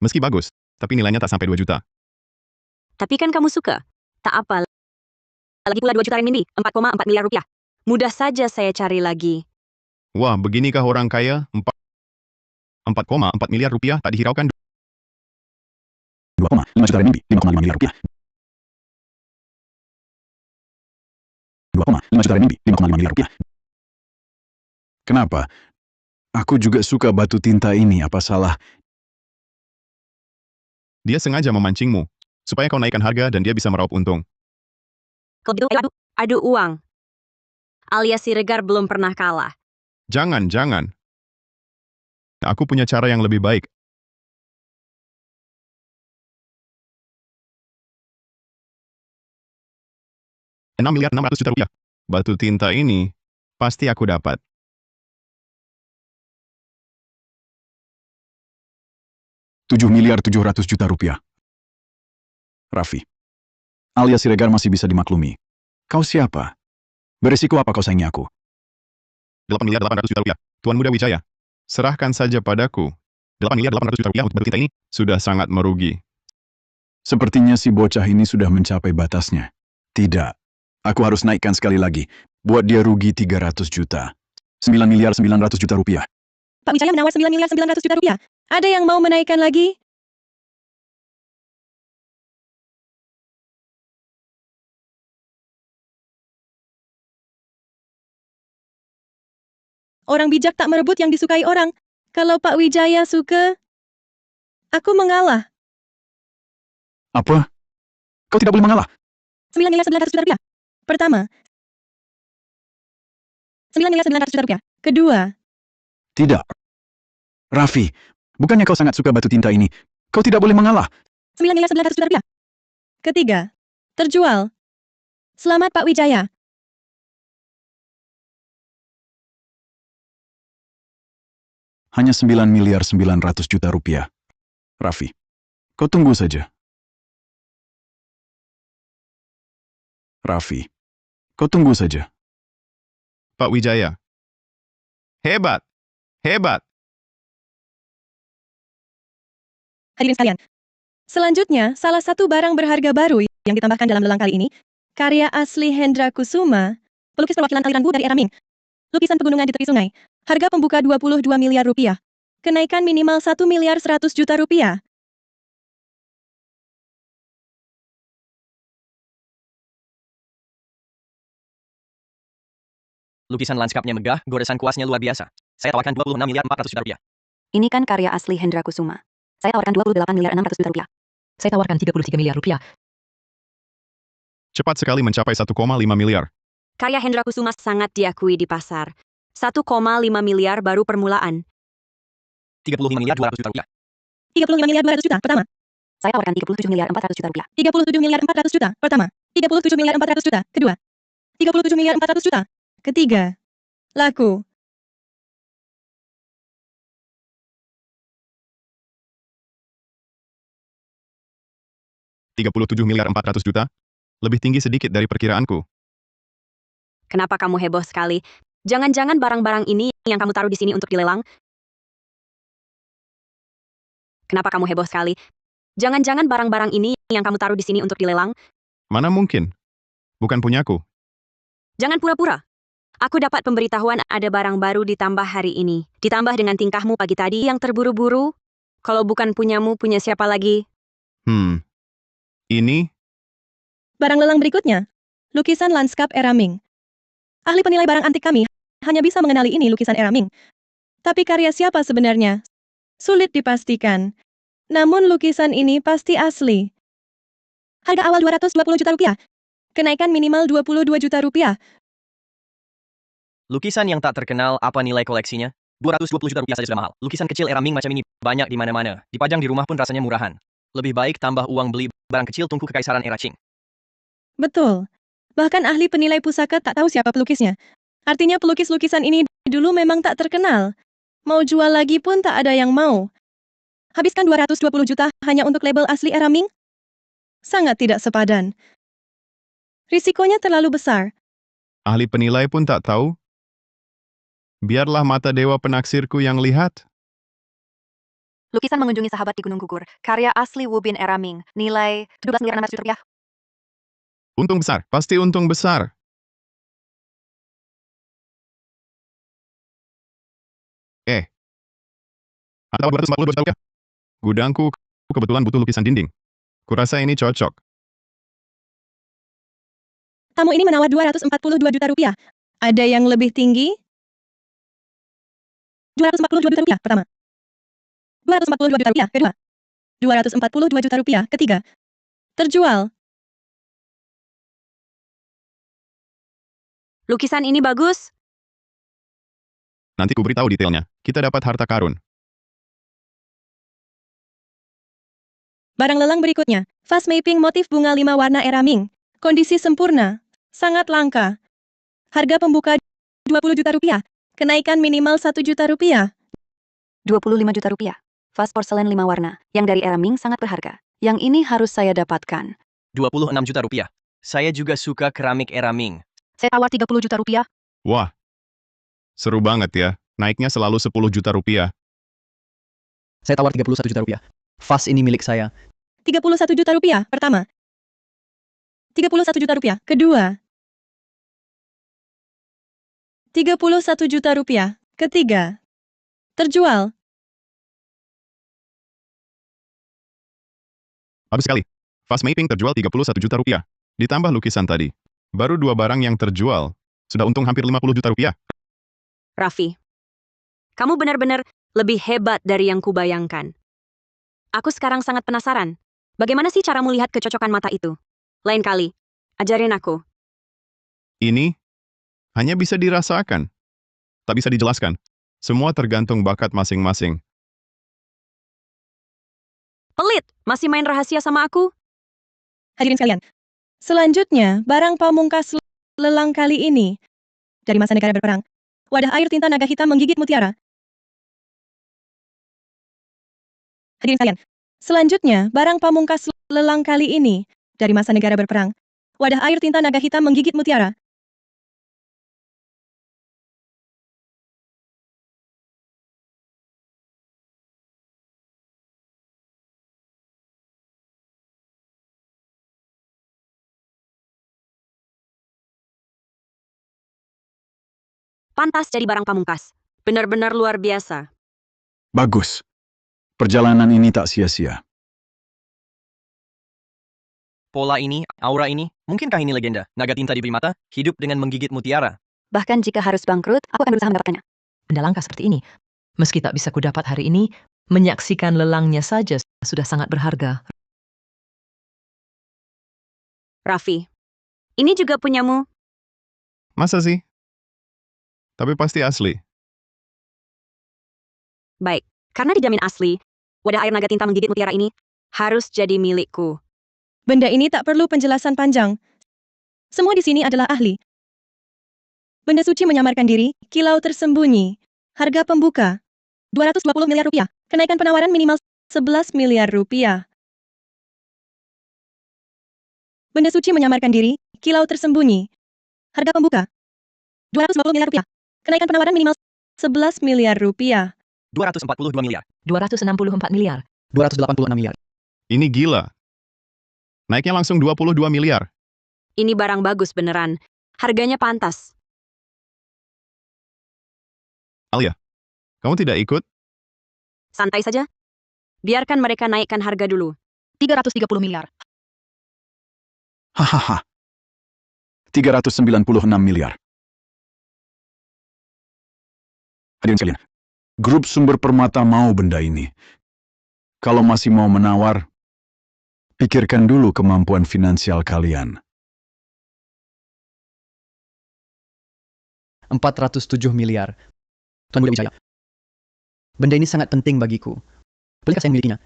Meski bagus, tapi nilainya tak sampai 2 juta. Tapi kan kamu suka. Tak apa. Lagi pula 2 juta renminbi, 4,4 miliar rupiah. Mudah saja saya cari lagi. Wah, beginikah orang kaya? 4,4 miliar rupiah tak dihiraukan. 2,5 juta renminbi, 5,5 miliar rupiah. 2,5 juta renminbi, 5,5 miliar rupiah. Kenapa? Aku juga suka batu tinta ini, apa salah? Dia sengaja memancingmu, supaya kau naikkan harga dan dia bisa meraup untung. Kalau gitu, adu uang. Alias Siregar belum pernah kalah. Jangan. Aku punya cara yang lebih baik. $6,600,000 rupiah. Batu tinta ini, pasti aku dapat. $7,700,000,000 rupiah. Raffi. Alias Siregar masih bisa dimaklumi. Kau siapa? Berisiko apa kau saingi aku? $8,800,000,000 rupiah. Tuan Muda Wijaya, serahkan saja padaku. $8,800,000,000 rupiah untuk batu tinta ini sudah sangat merugi. Sepertinya si bocah ini sudah mencapai batasnya. Tidak. Aku harus naikkan sekali lagi. Buat dia rugi 300 juta. $9,900,000,000 rupiah. Pak Wijaya menawar 9.900.000.000 rupiah. Ada yang mau menaikkan lagi? Orang bijak tak merebut yang disukai orang. Kalau Pak Wijaya suka, aku mengalah. Apa? Kau tidak boleh mengalah. 9.900.000.000 rupiah. Pertama. 9.900.000.000 rupiah. Kedua. Tidak. Raffi, bukannya kau sangat suka batu tinta ini? Kau tidak boleh mengalah. 9.900.000.000 rupiah. Ketiga. Terjual. Selamat Pak Wijaya. Hanya $9,900,000,000 rupiah. Raffi, kau tunggu saja. Raffi, kau tunggu saja. Pak Wijaya. Hebat. Hadirin sekalian. Selanjutnya, salah satu barang berharga baru yang ditambahkan dalam lelang kali ini, karya asli Hendra Kusuma, pelukis perwakilan aliran Bu dari era Ming. Lukisan pegunungan di tepi sungai. Harga pembuka 22 miliar rupiah. Kenaikan minimal 1.100.000.000 rupiah. Lukisan lanskapnya megah, goresan kuasnya luar biasa. Saya tawarkan 26.400.000.000 rupiah. ini kan karya asli Hendra Kusuma. Saya tawarkan 28.600.000.000 rupiah. Saya tawarkan 33 miliar rupiah. Cepat sekali mencapai 1,5 miliar. Karya Hendra Kusuma sangat diakui di pasar. 1,5 miliar baru permulaan. 35.200.000 rupiah. 35.200.000.000 pertama. Saya tawarkan 37.400.000.000 rupiah. 37.400.000.000 pertama. 37.400.000.000 kedua. 37.400.000.000 ketiga. Laku. $37,400,000,000. Lebih tinggi sedikit dari perkiraanku. Kenapa kamu heboh sekali? Jangan-jangan barang-barang ini yang kamu taruh di sini untuk dilelang? Kenapa kamu heboh sekali? Jangan-jangan barang-barang ini yang kamu taruh di sini untuk dilelang? Mana mungkin? Bukan punyaku. Jangan pura-pura. Aku dapat pemberitahuan ada barang baru ditambah hari ini. Ditambah dengan tingkahmu pagi tadi yang terburu-buru. Kalau bukan punyamu, punya siapa lagi? Ini? Barang lelang berikutnya, lukisan lanskap era Ming. Ahli penilai barang antik kami hanya bisa mengenali ini lukisan era Ming. Tapi karya siapa sebenarnya? Sulit dipastikan. Namun lukisan ini pasti asli. Harga awal 220 juta rupiah. Kenaikan minimal 22 juta rupiah. Lukisan yang tak terkenal, apa nilai koleksinya? 220 juta rupiah saja sudah mahal. Lukisan kecil era Ming macam ini banyak di mana-mana. Dipajang di rumah pun rasanya murahan. Lebih baik tambah uang beli barang kecil tunggu kekaisaran era Qing. Betul. Bahkan ahli penilai pusaka tak tahu siapa pelukisnya. Artinya pelukis lukisan ini dulu memang tak terkenal. Mau jual lagi pun tak ada yang mau. Habiskan 220 juta hanya untuk label asli era Ming? Sangat tidak sepadan. Risikonya terlalu besar. Ahli penilai pun tak tahu? Biarlah mata dewa penaksirku yang lihat. Lukisan mengunjungi sahabat di Gunung Gugur. Karya asli Wu Bin era Ming. Nilai 17 miliar 600 juta rupiah. Untung besar, pasti untung besar. Atau 242 juta rupiah. Gudangku kebetulan butuh lukisan dinding. Kurasa ini cocok. Tamu ini menawar 242 juta rupiah. Ada yang lebih tinggi? 242 juta rupiah pertama. 242 juta rupiah kedua. 242 juta rupiah ketiga. Terjual. Lukisan ini bagus. Nanti ku beritahu detailnya. Kita dapat harta karun. Barang lelang berikutnya. Fast mapping motif bunga 5 warna era Ming. Kondisi sempurna. Sangat langka. Harga pembuka 20 juta rupiah. Kenaikan minimal 1 juta rupiah. 25 juta rupiah. Vas porselen 5 warna. Yang dari era Ming sangat berharga. Yang ini harus saya dapatkan. 26 juta rupiah. Saya juga suka keramik era Ming. Saya tawar 30 juta rupiah. Wah, seru banget ya. Naiknya selalu 10 juta rupiah. Saya tawar 31 juta rupiah. Vas ini milik saya. 31 juta rupiah pertama. 31 juta rupiah kedua. 31 juta rupiah ketiga. Terjual. Bagus sekali. Fast mapping terjual 31 juta rupiah. Ditambah lukisan tadi. Baru 2 barang yang terjual. Sudah untung hampir 50 juta rupiah. Raffi, kamu benar-benar lebih hebat dari yang kubayangkan. Aku sekarang sangat penasaran. Bagaimana sih cara melihat kecocokan mata itu? Lain kali, ajarin aku. Ini hanya bisa dirasakan. Tak bisa dijelaskan. Semua tergantung bakat masing-masing. Pelit, masih main rahasia sama aku? Hadirin sekalian. Selanjutnya, barang pamungkas lelang kali ini. Dari masa negara berperang. Wadah air tinta naga hitam menggigit mutiara. Hadirin sekalian. Selanjutnya, barang pamungkas lelang kali ini. Dari masa negara berperang. Wadah air tinta naga hitam menggigit mutiara. Pantas jadi barang pamungkas. Benar-benar luar biasa. Bagus. Perjalanan ini tak sia-sia. Pola ini, aura ini, mungkinkah ini legenda? Naga tinta diberi mata, hidup dengan menggigit mutiara. Bahkan jika harus bangkrut, aku akan berusaha mendapatkannya. Benda langka seperti ini. Meski tak bisa kudapat hari ini, menyaksikan lelangnya saja sudah sangat berharga. Raffi, ini juga punyamu. Masa sih? Tapi pasti asli. Baik, karena dijamin asli, wadah air naga tinta menggigit mutiara ini harus jadi milikku. Benda ini tak perlu penjelasan panjang. Semua di sini adalah ahli. Benda suci menyamarkan diri, kilau tersembunyi. Harga pembuka 220 miliar rupiah. Kenaikan penawaran minimal 11 miliar rupiah. Benda suci menyamarkan diri, kilau tersembunyi. Harga pembuka 220 miliar rupiah. Kenaikan penawaran minimal 11 miliar rupiah. 242 miliar. 264 miliar. 286 miliar. Ini gila. Naiknya langsung 22 miliar. Ini barang bagus beneran. Harganya pantas. Alia, kamu tidak ikut? Santai saja. Biarkan mereka naikkan harga dulu. 330 miliar. Hahaha. 396 miliar. Hadirin sekalian, grup Sumber Permata mau benda ini. Kalau masih mau menawar, pikirkan dulu kemampuan finansial kalian. 407 miliar. Tuan Muda Wijaya. Benda ini sangat penting bagiku. Bolehkah saya memilikinya?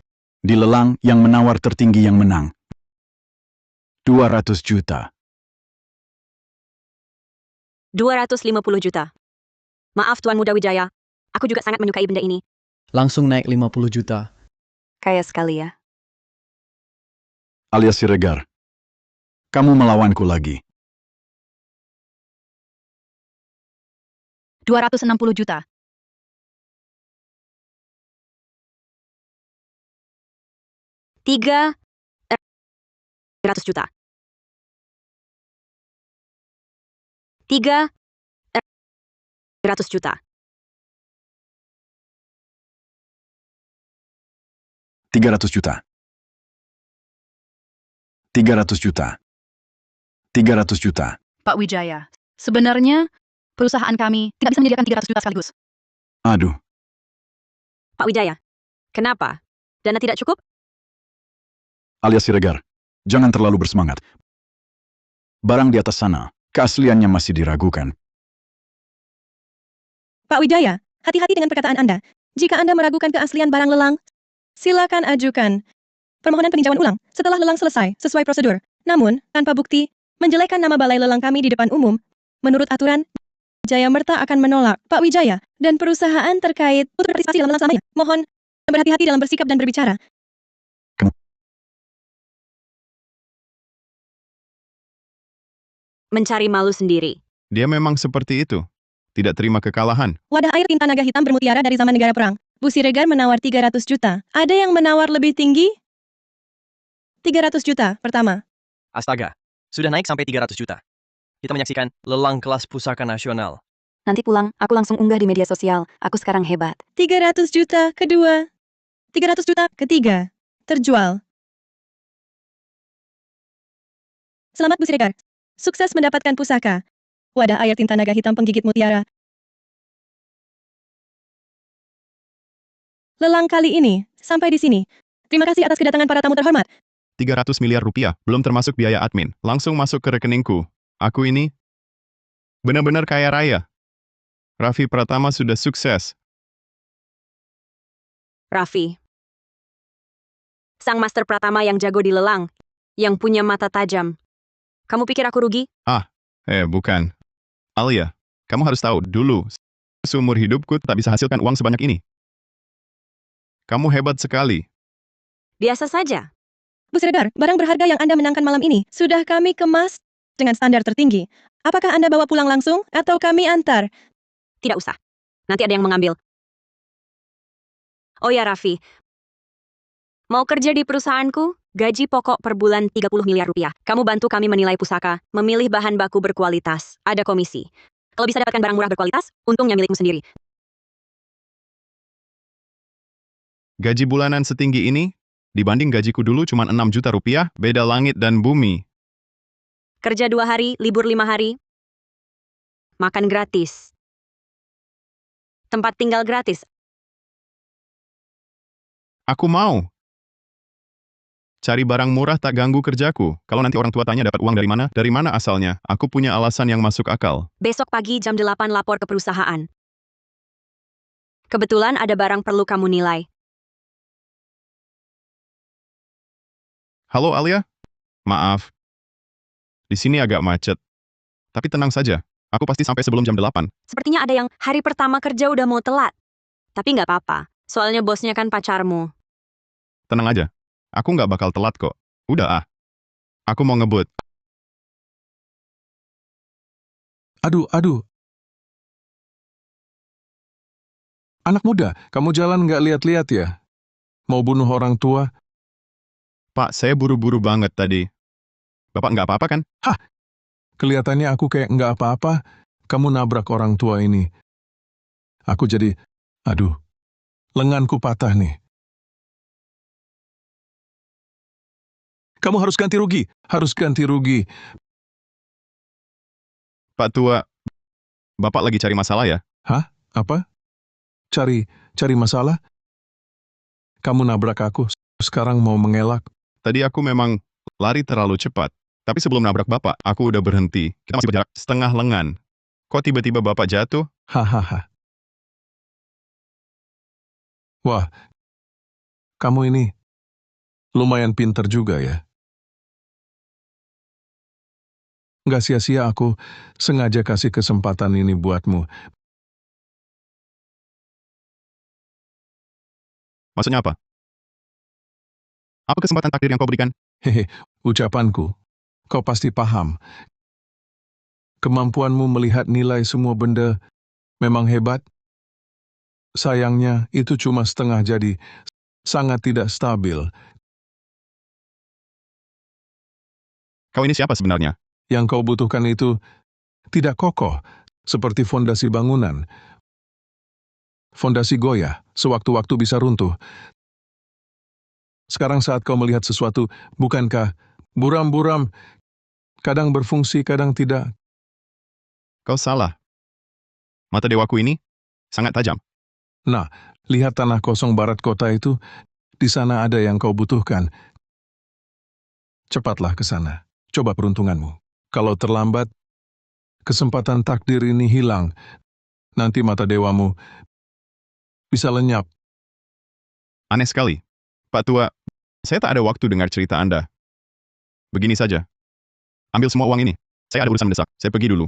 Di lelang yang menawar tertinggi yang menang. 200 juta. 250 juta. Maaf Tuan Muda Wijaya, aku juga sangat menyukai benda ini. Langsung naik 50 juta. Kaya sekali ya. Alias Siregar, kamu melawanku lagi. 260 juta. 300 juta. 300 juta. 300 juta. 300 juta. 300 juta. Pak Wijaya, sebenarnya perusahaan kami tidak bisa menyediakan 300 juta sekaligus. Aduh, Pak Wijaya, kenapa? Dana tidak cukup? alias Siregar, jangan terlalu bersemangat. Barang di atas sana, keasliannya masih diragukan. Pak Wijaya, hati-hati dengan perkataan Anda. Jika Anda meragukan keaslian barang lelang, silakan ajukan permohonan peninjauan ulang setelah lelang selesai sesuai prosedur. Namun, tanpa bukti, menjelekkan nama balai lelang kami di depan umum, menurut aturan, Jaya Merta akan menolak Pak Wijaya dan perusahaan terkait untuk berpartisipasi dalam lelang selamanya. Mohon berhati-hati dalam bersikap dan berbicara. Mencari malu sendiri. Dia memang seperti itu. Tidak terima kekalahan. Wadah air tinta naga hitam bermutiara dari zaman negara perang. Bu Siregar menawar 300 juta. Ada yang menawar lebih tinggi? 300 juta, pertama. Astaga, sudah naik sampai 300 juta. Kita menyaksikan lelang kelas pusaka nasional. Nanti pulang, aku langsung unggah di media sosial. Aku sekarang hebat. 300 juta, kedua. 300 juta, ketiga. Terjual. Selamat Bu Siregar. Sukses mendapatkan pusaka. Wadah air tinta naga hitam penggigit mutiara. Lelang kali ini, sampai di sini. Terima kasih atas kedatangan para tamu terhormat. 300 miliar rupiah, belum termasuk biaya admin. Langsung masuk ke rekeningku. Aku ini benar-benar kaya raya. Raffi Pratama sudah sukses. Raffi. Sang Master Pratama yang jago di lelang, yang punya mata tajam. Kamu pikir aku rugi? Bukan. Alia, kamu harus tahu, dulu, seumur hidupku tak bisa hasilkan uang sebanyak ini. Kamu hebat sekali. Biasa saja. Bu Siregar, barang berharga yang Anda menangkan malam ini sudah kami kemas dengan standar tertinggi. Apakah Anda bawa pulang langsung atau kami antar? Tidak usah. Nanti ada yang mengambil. Oh ya Raffi, mau kerja di perusahaanku? Gaji pokok per bulan 30 miliar rupiah. Kamu bantu kami menilai pusaka, memilih bahan baku berkualitas. Ada komisi. Kalau bisa dapatkan barang murah berkualitas, untungnya milikmu sendiri. Gaji bulanan setinggi ini, dibanding gajiku dulu cuma 6 juta rupiah, beda langit dan bumi. Kerja 2 hari, libur 5 hari. Makan gratis. Tempat tinggal gratis. Aku mau. Cari barang murah tak ganggu kerjaku. Kalau nanti orang tua tanya dapat uang dari mana asalnya, aku punya alasan yang masuk akal. Besok pagi jam 8 lapor ke perusahaan. Kebetulan ada barang perlu kamu nilai. Halo Alia? Maaf. Di sini agak macet. Tapi tenang saja, aku pasti sampai sebelum jam 8. Sepertinya ada yang hari pertama kerja udah mau telat. Tapi nggak apa-apa, soalnya bosnya kan pacarmu. Tenang aja. Aku nggak bakal telat kok. Udah Aku mau ngebut. Aduh. Anak muda, kamu jalan nggak lihat-lihat ya? Mau bunuh orang tua? Pak, saya buru-buru banget tadi. Bapak nggak apa-apa kan? Kelihatannya aku kayak nggak apa-apa. Kamu nabrak orang tua ini. Aku jadi, aduh, lenganku patah nih. Kamu harus ganti rugi. Harus ganti rugi. Pak Tua, Bapak lagi cari masalah ya? Hah? Apa? Cari masalah? Kamu nabrak aku. Sekarang mau mengelak. Tadi aku memang lari terlalu cepat. Tapi sebelum nabrak Bapak, aku udah berhenti. Kita masih berjarak setengah lengan. Kok tiba-tiba Bapak jatuh? Hahaha. Wah, kamu ini lumayan pinter juga ya. Nggak sia-sia aku sengaja kasih kesempatan ini buatmu. Maksudnya apa? Apa kesempatan takdir yang kau berikan? Hehe, ucapanku. Kau pasti paham. Kemampuanmu melihat nilai semua benda memang hebat. Sayangnya, itu cuma setengah jadi. Sangat tidak stabil. Kau ini siapa sebenarnya? Yang kau butuhkan itu tidak kokoh, seperti fondasi bangunan. Fondasi goyah, sewaktu-waktu bisa runtuh. Sekarang saat kau melihat sesuatu, bukankah buram-buram kadang berfungsi, kadang tidak? Kau salah. Mata dewaku ini sangat tajam. Nah, lihat tanah kosong barat kota itu, di sana ada yang kau butuhkan. Cepatlah ke sana. Coba peruntunganmu. Kalau terlambat, kesempatan takdir ini hilang. Nanti mata dewamu bisa lenyap. Aneh sekali. Pak Tua, saya tak ada waktu dengar cerita Anda. Begini saja. Ambil semua uang ini. Saya ada urusan mendesak. Saya pergi dulu.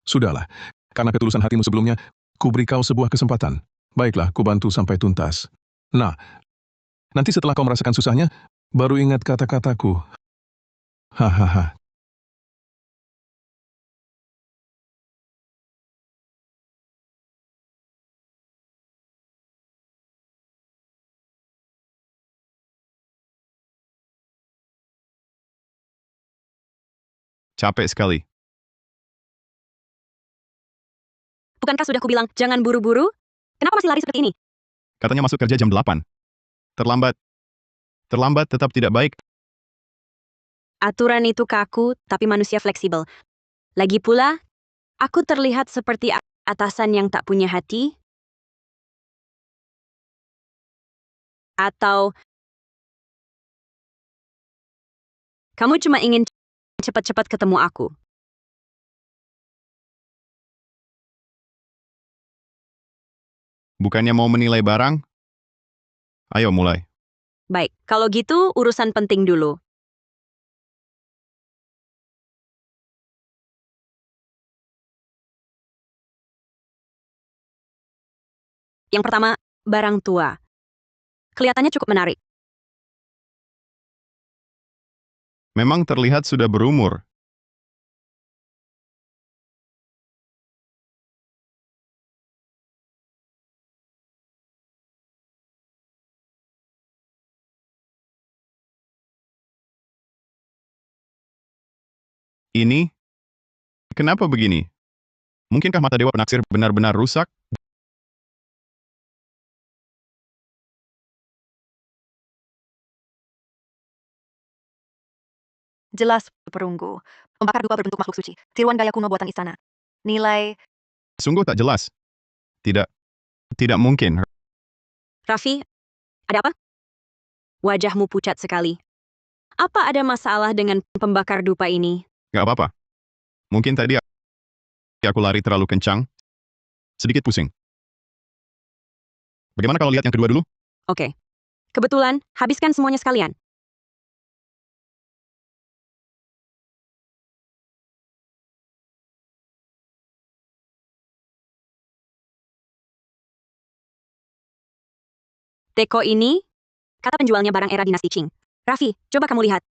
Sudahlah, karena ketulusan hatimu sebelumnya, ku beri kau sebuah kesempatan. Baiklah, ku bantu sampai tuntas. Nah, nanti setelah kau merasakan susahnya, baru ingat kata-kataku. Hahaha. Capek sekali. Bukankah sudah kubilang, jangan buru-buru? Kenapa masih lari seperti ini? Katanya masuk kerja jam 8. Terlambat. Terlambat tetap tidak baik. Aturan itu kaku, tapi manusia fleksibel. Lagi pula, aku terlihat seperti atasan yang tak punya hati? Atau kamu cuma ingin cepat-cepat ketemu aku? Bukannya mau menilai barang? Ayo mulai. Baik, kalau gitu urusan penting dulu. Yang pertama, barang tua. Kelihatannya cukup menarik. Memang terlihat sudah berumur. Ini? Kenapa begini? Mungkinkah mata dewa penaksir benar-benar rusak? Jelas, perunggu. Pembakar dupa berbentuk makhluk suci. Tiruan gaya kuno buatan istana. Nilai Sungguh tak jelas. Tidak. Tidak mungkin. Raffi, ada apa? Wajahmu pucat sekali. Apa ada masalah dengan pembakar dupa ini? Gak apa-apa. Mungkin tadi aku lari terlalu kencang. Sedikit pusing. Bagaimana kalau lihat yang kedua dulu? Oke. Kebetulan, habiskan semuanya sekalian. Teko ini, kata penjualnya barang era dinasti Qing. Raffi, coba kamu lihat.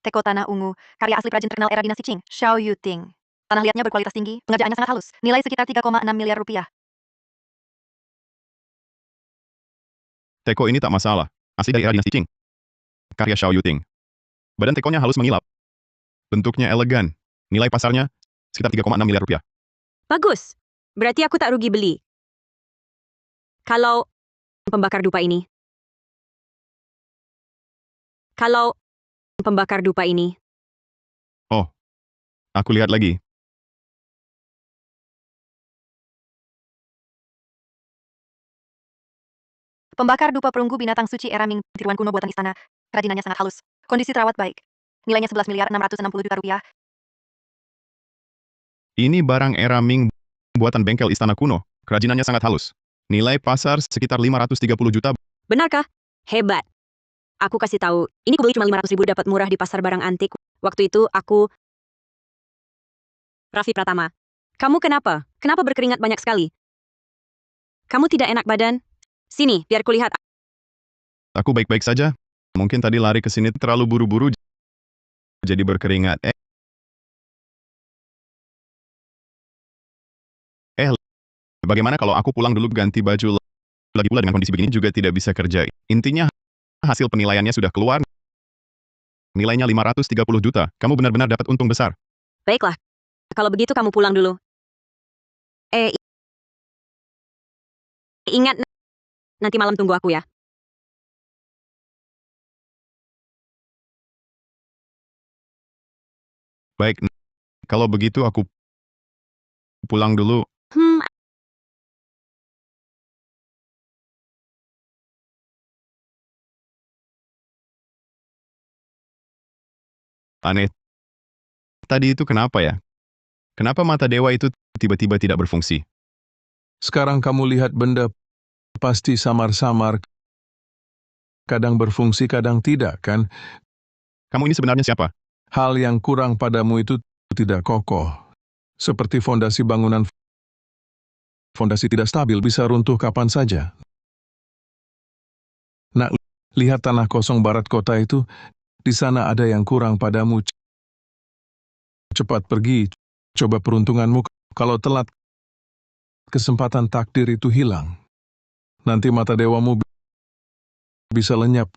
Teko Tanah Ungu, karya asli perajin terkenal era dinasti Qing, Xiao Yuting. Tanah liatnya berkualitas tinggi, pengerjaannya sangat halus, nilai sekitar 3,6 miliar rupiah. Teko ini tak masalah. Asli dari era dinasti Qing. Karya Xiao Yuting. Badan tekonya halus mengilap. Bentuknya elegan. Nilai pasarnya sekitar 3,6 miliar rupiah. Bagus. Berarti aku tak rugi beli. Kalau pembakar dupa ini. Kalau pembakar dupa ini. Oh, aku lihat lagi. Pembakar dupa perunggu binatang suci era Ming, tiruan kuno buatan istana. Kerajinannya sangat halus. Kondisi terawat baik. Nilainya 11 miliar 660 juta rupiah. Ini barang era Ming buatan bengkel istana kuno. Kerajinannya sangat halus. Nilai pasar sekitar 530 juta. Benarkah? Hebat. Aku kasih tahu, ini kubeli cuma 500 ribu dapat murah di pasar barang antik. Waktu itu aku... Raffi Pratama. Kamu kenapa? Kenapa berkeringat banyak sekali? Kamu tidak enak badan? Sini, biar kulihat. Aku baik-baik saja. Mungkin tadi lari ke sini terlalu buru-buru jadi berkeringat. Bagaimana kalau aku pulang dulu ganti baju? Lagi pula dengan kondisi begini juga tidak bisa kerja. Intinya hasil penilaiannya sudah keluar. Nilainya 530 juta. Kamu benar-benar dapat untung besar. Baiklah. Kalau begitu kamu pulang dulu. Ingat, nanti malam tunggu aku ya. Baik, kalau begitu aku pulang dulu. Aneh. Tadi itu kenapa ya? Kenapa mata dewa itu tiba-tiba tidak berfungsi? Sekarang kamu lihat benda pasti samar-samar. Kadang berfungsi, kadang tidak, kan? Kamu ini sebenarnya siapa? Hal yang kurang padamu itu tidak kokoh. Seperti fondasi bangunan. Fondasi tidak stabil bisa runtuh kapan saja. Nak, lihat tanah kosong barat kota itu. Di sana ada yang kurang padamu. Cepat pergi. Coba peruntunganmu. Kalau telat, kesempatan takdir itu hilang. Nanti mata dewamu bisa lenyap.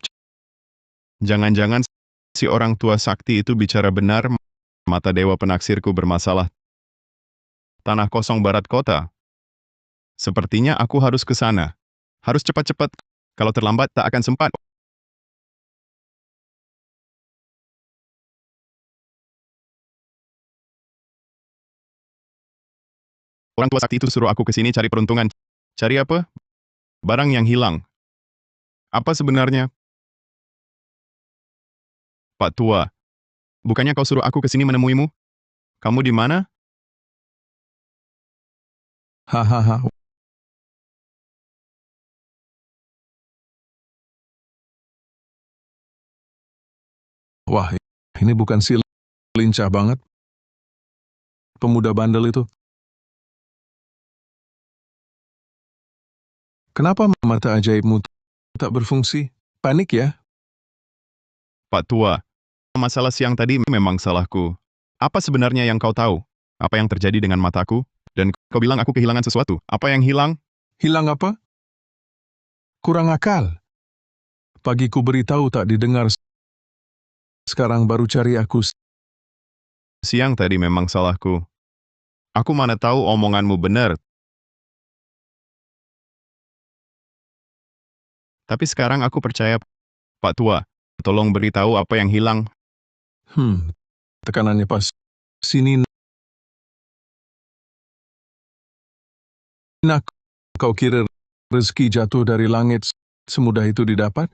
Jangan-jangan si orang tua sakti itu bicara benar, mata dewa penaksirku bermasalah. Tanah kosong barat kota. Sepertinya aku harus ke sana. Harus cepat-cepat. Kalau terlambat tak akan sempat. Orang tua sakti itu suruh aku ke sini cari peruntungan. Cari apa? Barang yang hilang. Apa sebenarnya? Pak Tua, bukannya kau suruh aku ke sini menemuimu? Kamu di mana? Hahaha. Wah, ini bukan si lincah banget. Pemuda bandel itu. Kenapa mata ajaibmu tak berfungsi? Panik ya? Pak Tua, masalah siang tadi memang salahku. Apa sebenarnya yang kau tahu? Apa yang terjadi dengan mataku? Dan kau bilang aku kehilangan sesuatu. Apa yang hilang? Hilang apa? Kurang akal. Pagi ku beritahu tak didengar. Sekarang baru cari aku. Siang tadi memang salahku. Aku mana tahu omonganmu benar. Tapi sekarang aku percaya, Pak Tua, tolong beritahu apa yang hilang. Tekanannya pas. Sini. Nak, kau kira rezeki jatuh dari langit semudah itu didapat?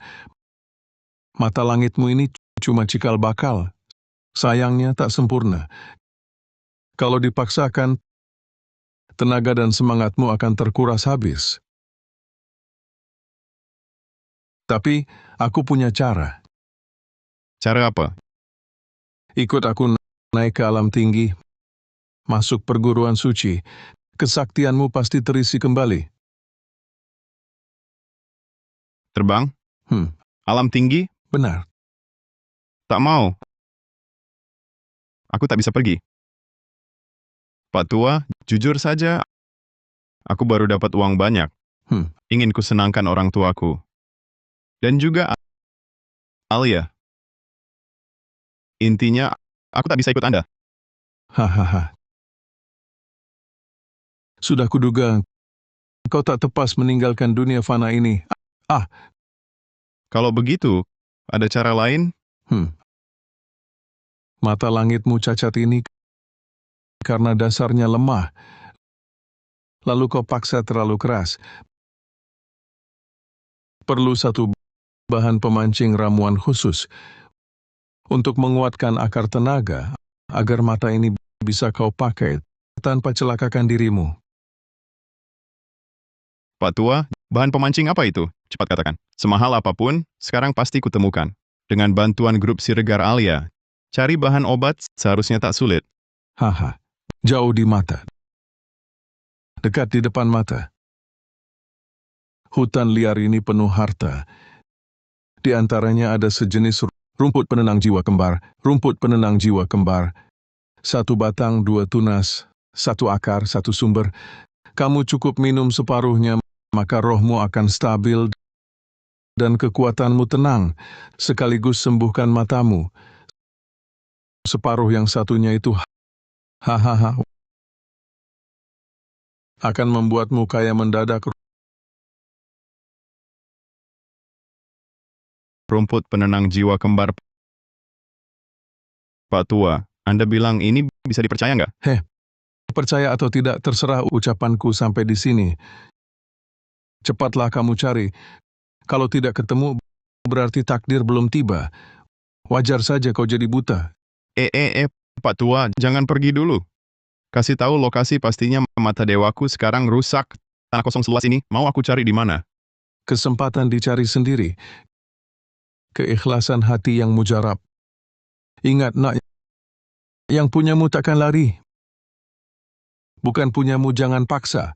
Mata langitmu ini cuma cikal bakal. Sayangnya tak sempurna. Kalau dipaksakan, tenaga dan semangatmu akan terkuras habis. Tapi, aku punya cara. Cara apa? Ikut aku naik ke alam tinggi, masuk perguruan suci, kesaktianmu pasti terisi kembali. Terbang? Alam tinggi? Benar. Tak mau. aku tak bisa pergi. Pak Tua, jujur saja, aku baru dapat uang banyak. Ingin kusenangkan orang tuaku. Dan juga Alia. Intinya, aku tak bisa ikut Anda. Hahaha. Sudah kuduga, kau tak tepas meninggalkan dunia fana ini. Kalau begitu, ada cara lain? Mata langitmu cacat ini karena dasarnya lemah. Lalu kau paksa terlalu keras. Perlu satu bahan pemancing ramuan khusus untuk menguatkan akar tenaga agar mata ini bisa kau pakai tanpa celakakan dirimu. Pak Tua, bahan pemancing apa itu? Cepat katakan. Semahal apapun, sekarang pasti kutemukan. Dengan bantuan grup Siregar Alia, cari bahan obat seharusnya tak sulit. Haha, jauh di mata. Dekat di depan mata. Hutan liar ini penuh harta. Di antaranya ada sejenis rumput penenang jiwa kembar. Rumput penenang jiwa kembar. Satu batang, dua tunas. Satu akar, satu sumber. Kamu cukup minum separuhnya, maka rohmu akan stabil dan kekuatanmu tenang, sekaligus sembuhkan matamu. Separuh yang satunya itu, hahaha, akan membuatmu kaya mendadak. Rumput penenang jiwa kembar. Pak Tua, Anda bilang ini bisa dipercaya nggak? Percaya atau tidak, terserah ucapanku sampai di sini. Cepatlah kamu cari. Kalau tidak ketemu, berarti takdir belum tiba. Wajar saja kau jadi buta. Pak Tua, jangan pergi dulu. Kasih tahu lokasi pastinya mata dewaku sekarang rusak. Tanah kosong seluas ini, mau aku cari di mana? Kesempatan dicari sendiri. Keikhlasan hati yang mujarab. Ingat nak, yang punyamu takkan lari. Bukan punyamu jangan paksa.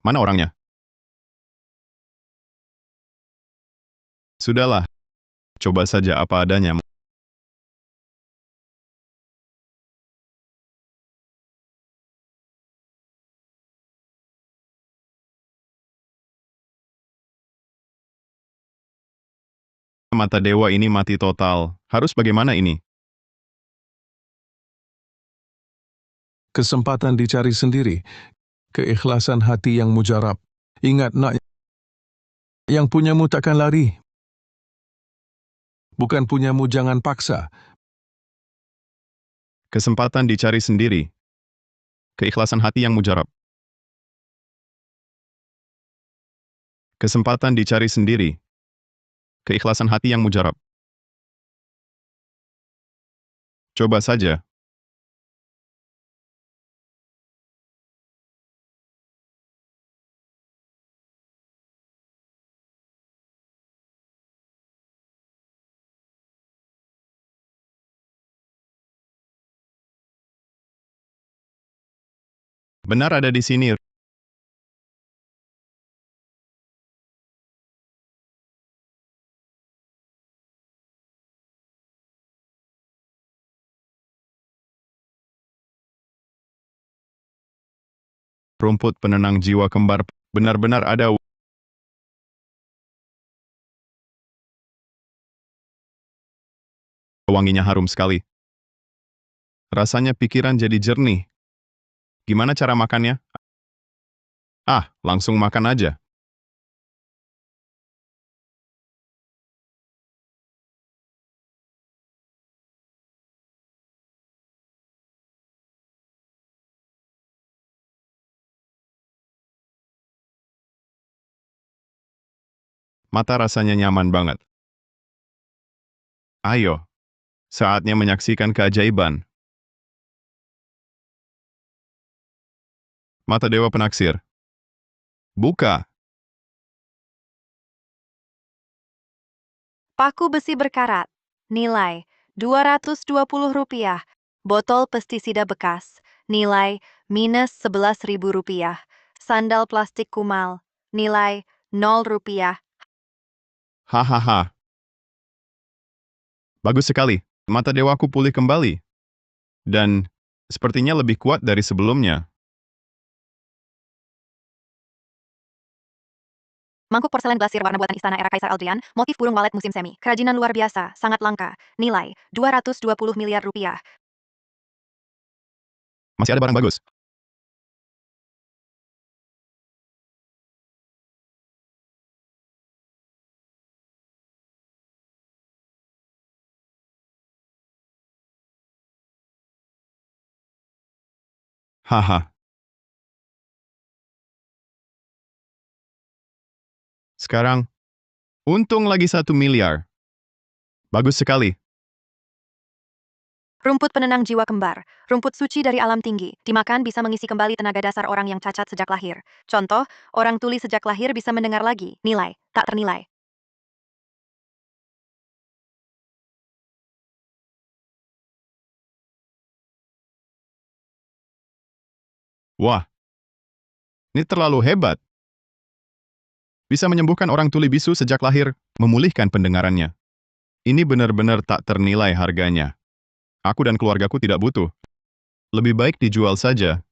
Mana orangnya? Sudahlah. Coba saja apa adanya. Mata dewa ini mati total. Harus bagaimana ini? Kesempatan dicari sendiri. Keikhlasan hati yang mujarab. Ingat nak, yang punyamu takkan lari. Bukan punyamu jangan paksa. Kesempatan dicari sendiri. Keikhlasan hati yang mujarab. Kesempatan dicari sendiri. Keikhlasan hati yang mujarab. Coba saja. Benar ada di sini. Rumput penenang jiwa kembar. Benar-benar ada. Wanginya harum sekali. Rasanya pikiran jadi jernih. Gimana cara makannya? Langsung makan aja. Mata rasanya nyaman banget. Ayo, saatnya menyaksikan keajaiban. Mata dewa penaksir. Buka. Paku besi berkarat. Nilai Rp220. Botol pestisida bekas. Nilai minus Rp11.000. Sandal plastik kumal. Nilai Rp0. Hahaha. Bagus sekali. Mata dewaku pulih kembali. Dan sepertinya lebih kuat dari sebelumnya. Mangkuk porselen glasir warna buatan istana era Kaisar Aldrian, motif burung walet musim semi. Kerajinan luar biasa, sangat langka. Nilai, 220 miliar rupiah. Masih ada barang bagus. Haha. Sekarang, untung lagi 1 miliar. Bagus sekali. Rumput penenang jiwa kembar. Rumput suci dari alam tinggi. Dimakan bisa mengisi kembali tenaga dasar orang yang cacat sejak lahir. Contoh, orang tuli sejak lahir bisa mendengar lagi. Nilai, tak ternilai. Wah. Ini terlalu hebat. Bisa menyembuhkan orang tuli bisu sejak lahir, memulihkan pendengarannya. Ini benar-benar tak ternilai harganya. Aku dan keluargaku tidak butuh. Lebih baik dijual saja.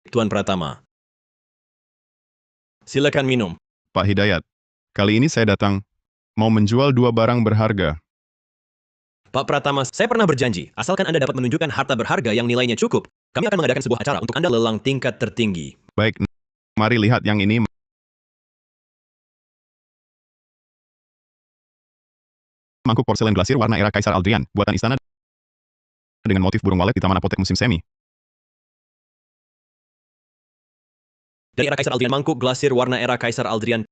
Tuan Pratama. Silakan minum. Pak Hidayat, kali ini saya datang mau menjual 2 barang berharga. Pak Pratama, saya pernah berjanji, asalkan Anda dapat menunjukkan harta berharga yang nilainya cukup, kami akan mengadakan sebuah acara untuk Anda lelang tingkat tertinggi. Baik, mari lihat yang ini. Mangkuk porselen glasir warna era Kaisar Aldrian, buatan istana dengan motif burung walet di Taman Apotek musim semi. Dari era Kaisar Aldrian, mangkuk glasir warna era Kaisar Aldrian.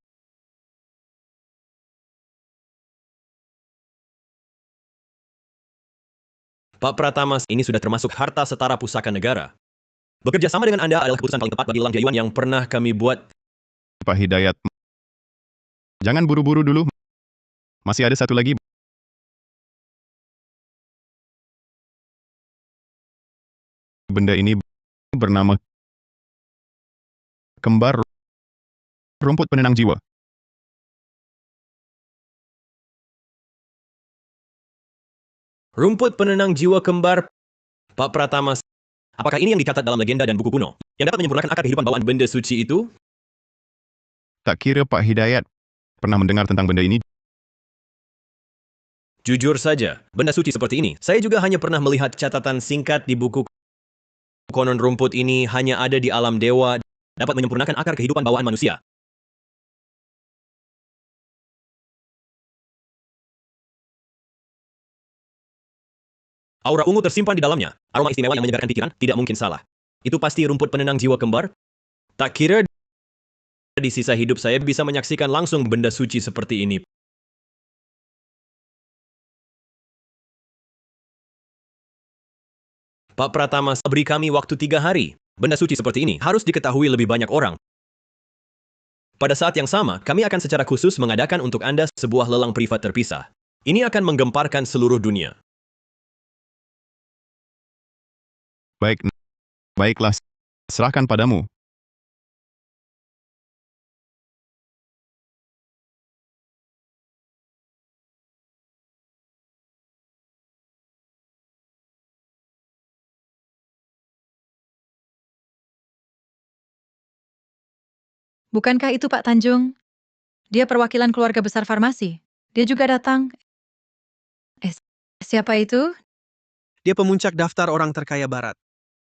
Pak Pratama, ini sudah termasuk harta setara pusaka negara. Bekerja sama dengan Anda adalah keputusan paling tepat bagi lelang Jayuan yang pernah kami buat. Pak Hidayat, jangan buru-buru dulu. Masih ada satu lagi. Benda ini bernama kembar rumput penenang jiwa. Rumput penenang jiwa kembar. Pak Pratama, apakah ini yang dicatat dalam legenda dan buku kuno, yang dapat menyempurnakan akar kehidupan bawaan benda suci itu? Tak kira Pak Hidayat pernah mendengar tentang benda ini. Jujur saja, benda suci seperti ini, saya juga hanya pernah melihat catatan singkat di buku. Konon rumput ini hanya ada di alam dewa, dapat menyempurnakan akar kehidupan bawaan manusia. Aura ungu tersimpan di dalamnya, aroma istimewa yang menyegarkan pikiran, tidak mungkin salah. Itu pasti rumput penenang jiwa kembar? Tak kira di sisa hidup saya bisa menyaksikan langsung benda suci seperti ini. Pak Pratama, beri kami waktu 3 hari. Benda suci seperti ini harus diketahui lebih banyak orang. Pada saat yang sama, kami akan secara khusus mengadakan untuk Anda sebuah lelang privat terpisah. Ini akan menggemparkan seluruh dunia. Baiklah, serahkan padamu. Bukankah itu Pak Tanjung? Dia perwakilan keluarga besar farmasi. Dia juga datang. Siapa itu? Dia pemuncak daftar orang terkaya barat.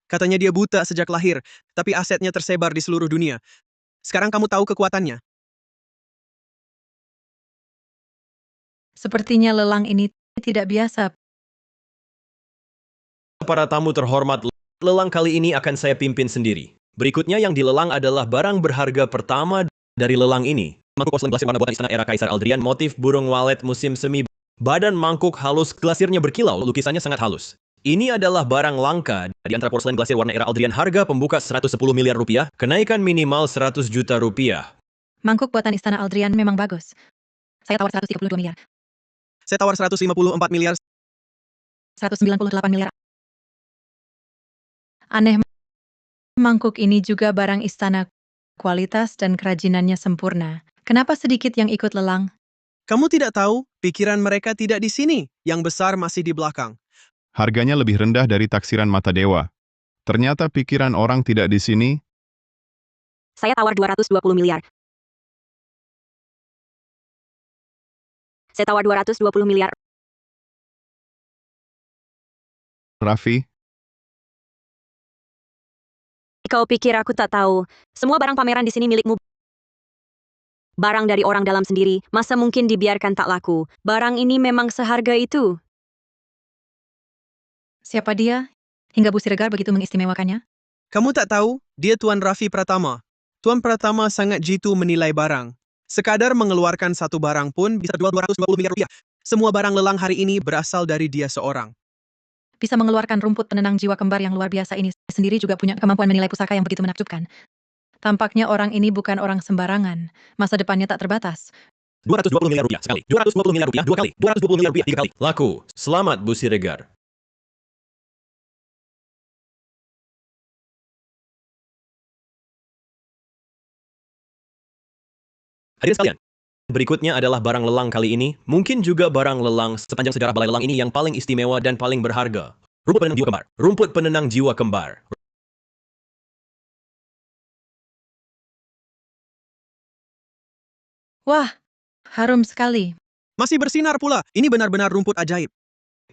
Katanya dia buta sejak lahir, tapi asetnya tersebar di seluruh dunia. Sekarang kamu tahu kekuatannya. Sepertinya lelang ini tidak biasa. Para tamu terhormat, lelang kali ini akan saya pimpin sendiri. Berikutnya yang dilelang adalah barang berharga pertama dari lelang ini. Mangkuk porselen glasir warna buatan istana era Kaisar Aldrian, motif burung walet musim semi. Badan mangkuk halus, glasirnya berkilau, lukisannya sangat halus. Ini adalah barang langka di antara porselen glasir warna era Aldrian, harga pembuka 110 miliar rupiah, kenaikan minimal 100 juta rupiah. Mangkuk buatan istana Aldrian memang bagus. Saya tawar 132 miliar. Saya tawar 154 miliar. 198 miliar. Aneh, mangkuk ini juga barang istana kualitas dan kerajinannya sempurna. Kenapa sedikit yang ikut lelang? Kamu tidak tahu, pikiran mereka tidak di sini. Yang besar masih di belakang. Harganya lebih rendah dari taksiran mata dewa. Ternyata pikiran orang tidak di sini. Saya tawar 220 miliar. Saya tawar 220 miliar. Raffi, Kau pikir aku tak tahu? Semua barang pameran di sini milikmu. Barang dari orang dalam sendiri, masa mungkin dibiarkan tak laku? Barang ini memang seharga itu. Siapa dia? Hingga Bu Siregar begitu mengistimewakannya? Kamu tak tahu, dia Tuan Raffi Pratama. Tuan Pratama sangat jitu menilai barang. Sekadar mengeluarkan satu barang pun bisa jual 220 miliar rupiah. Semua barang lelang hari ini berasal dari dia seorang. Bisa mengeluarkan rumput penenang jiwa kembar yang luar biasa ini sendiri juga punya kemampuan menilai pusaka yang begitu menakjubkan. Tampaknya orang ini bukan orang sembarangan. Masa depannya tak terbatas. 220 miliar rupiah sekali. 220 miliar rupiah 2 kali. 220 miliar rupiah 3 kali. Laku. Selamat Bu Siregar. Hadirin sekalian, berikutnya adalah barang lelang kali ini, mungkin juga barang lelang sepanjang sejarah balai lelang ini yang paling istimewa dan paling berharga. Rumput penenang jiwa kembar. Rumput penenang jiwa kembar. Wah, harum sekali. Masih bersinar pula. Ini benar-benar rumput ajaib.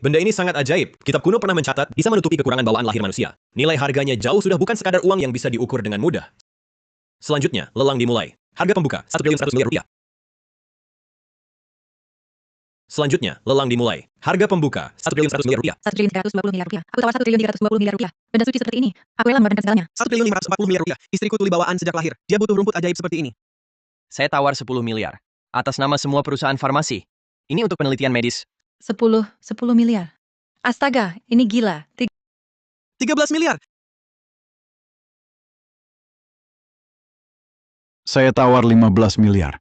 Benda ini sangat ajaib. Kitab kuno pernah mencatat bisa menutupi kekurangan bawaan lahir manusia. Nilai harganya jauh sudah bukan sekadar uang yang bisa diukur dengan mudah. Selanjutnya, lelang dimulai. Harga pembuka, 1 triliun 100 miliar rupiah. Selanjutnya, lelang dimulai. Harga pembuka, 1 triliun 100 miliar rupiah. 1 triliun 320 miliar rupiah. Aku tawar 1 triliun 320 miliar rupiah. Benda suci seperti ini. Aku rela mengorbankan segalanya. 1 triliun 540 miliar rupiah. Istriku tuli bawaan sejak lahir. Dia butuh rumput ajaib seperti ini. Saya tawar 10 miliar. Atas nama semua perusahaan farmasi. Ini untuk penelitian medis. 10 miliar. Astaga, ini gila. 13 miliar. Saya tawar 15 miliar.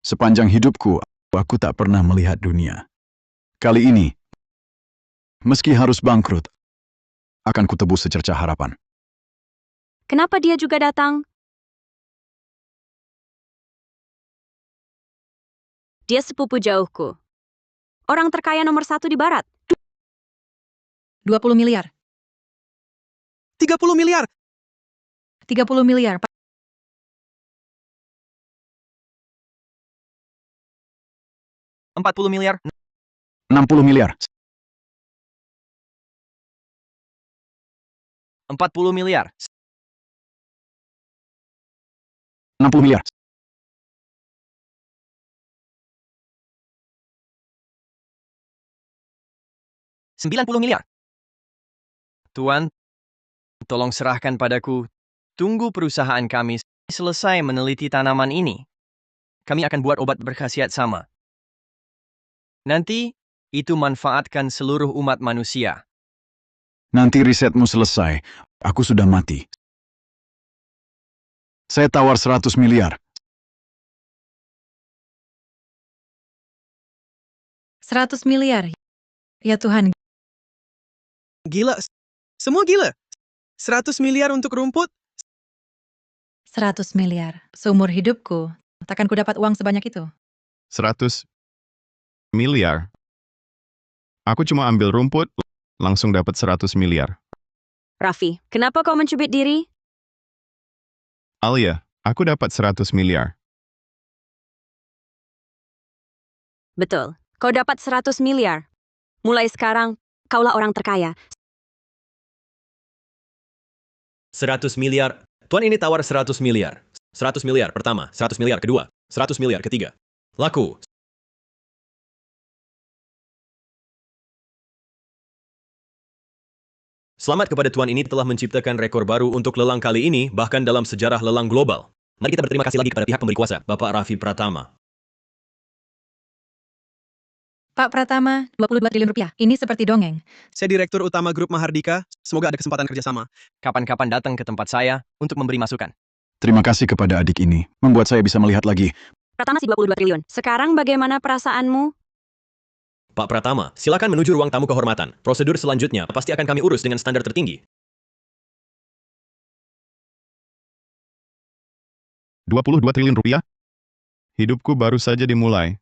Sepanjang hidupku, aku tak pernah melihat dunia. Kali ini, meski harus bangkrut, akan kutebus secercah harapan. Kenapa dia juga datang? Dia sepupu jauhku. Orang terkaya nomor 1 di barat. 20 miliar. 30 miliar. 30 miliar. 40 miliar. 60 miliar. 40 miliar. 60 miliar. 90 miliar. Tuan, tolong serahkan padaku. Tunggu perusahaan kami selesai meneliti tanaman ini. Kami akan buat obat berkhasiat sama. Nanti, itu manfaatkan seluruh umat manusia. Nanti risetmu selesai, aku sudah mati. Saya tawar 100 miliar. 100 miliar. Ya Tuhan. Gila. Semua gila. 100 miliar untuk rumput. 100 miliar. Seumur hidupku, takkan ku dapat uang sebanyak itu. 100 miliar. Aku cuma ambil rumput, langsung dapat 100 miliar. Raffi, kenapa kau mencubit diri? Alia, aku dapat 100 miliar. Betul, kau dapat 100 miliar. Mulai sekarang, kaulah orang terkaya. 100 miliar. Tuan ini tawar 100 miliar. 100 miliar pertama, 100 miliar kedua, 100 miliar ketiga. Laku. Selamat kepada Tuan ini telah menciptakan rekor baru untuk lelang kali ini, bahkan dalam sejarah lelang global. Mari kita berterima kasih lagi kepada pihak pemberi kuasa, Bapak Raffi Pratama. Pak Pratama, 22 triliun rupiah. Ini seperti dongeng. Saya Direktur Utama Grup Mahardika. Semoga ada kesempatan kerjasama. Kapan-kapan datang ke tempat saya untuk memberi masukan. Terima kasih kepada adik ini, membuat saya bisa melihat lagi. Pratama si 22 triliun. Sekarang bagaimana perasaanmu? Pak Pratama, silakan menuju ruang tamu kehormatan. Prosedur selanjutnya pasti akan kami urus dengan standar tertinggi. 22 triliun rupiah? Hidupku baru saja dimulai.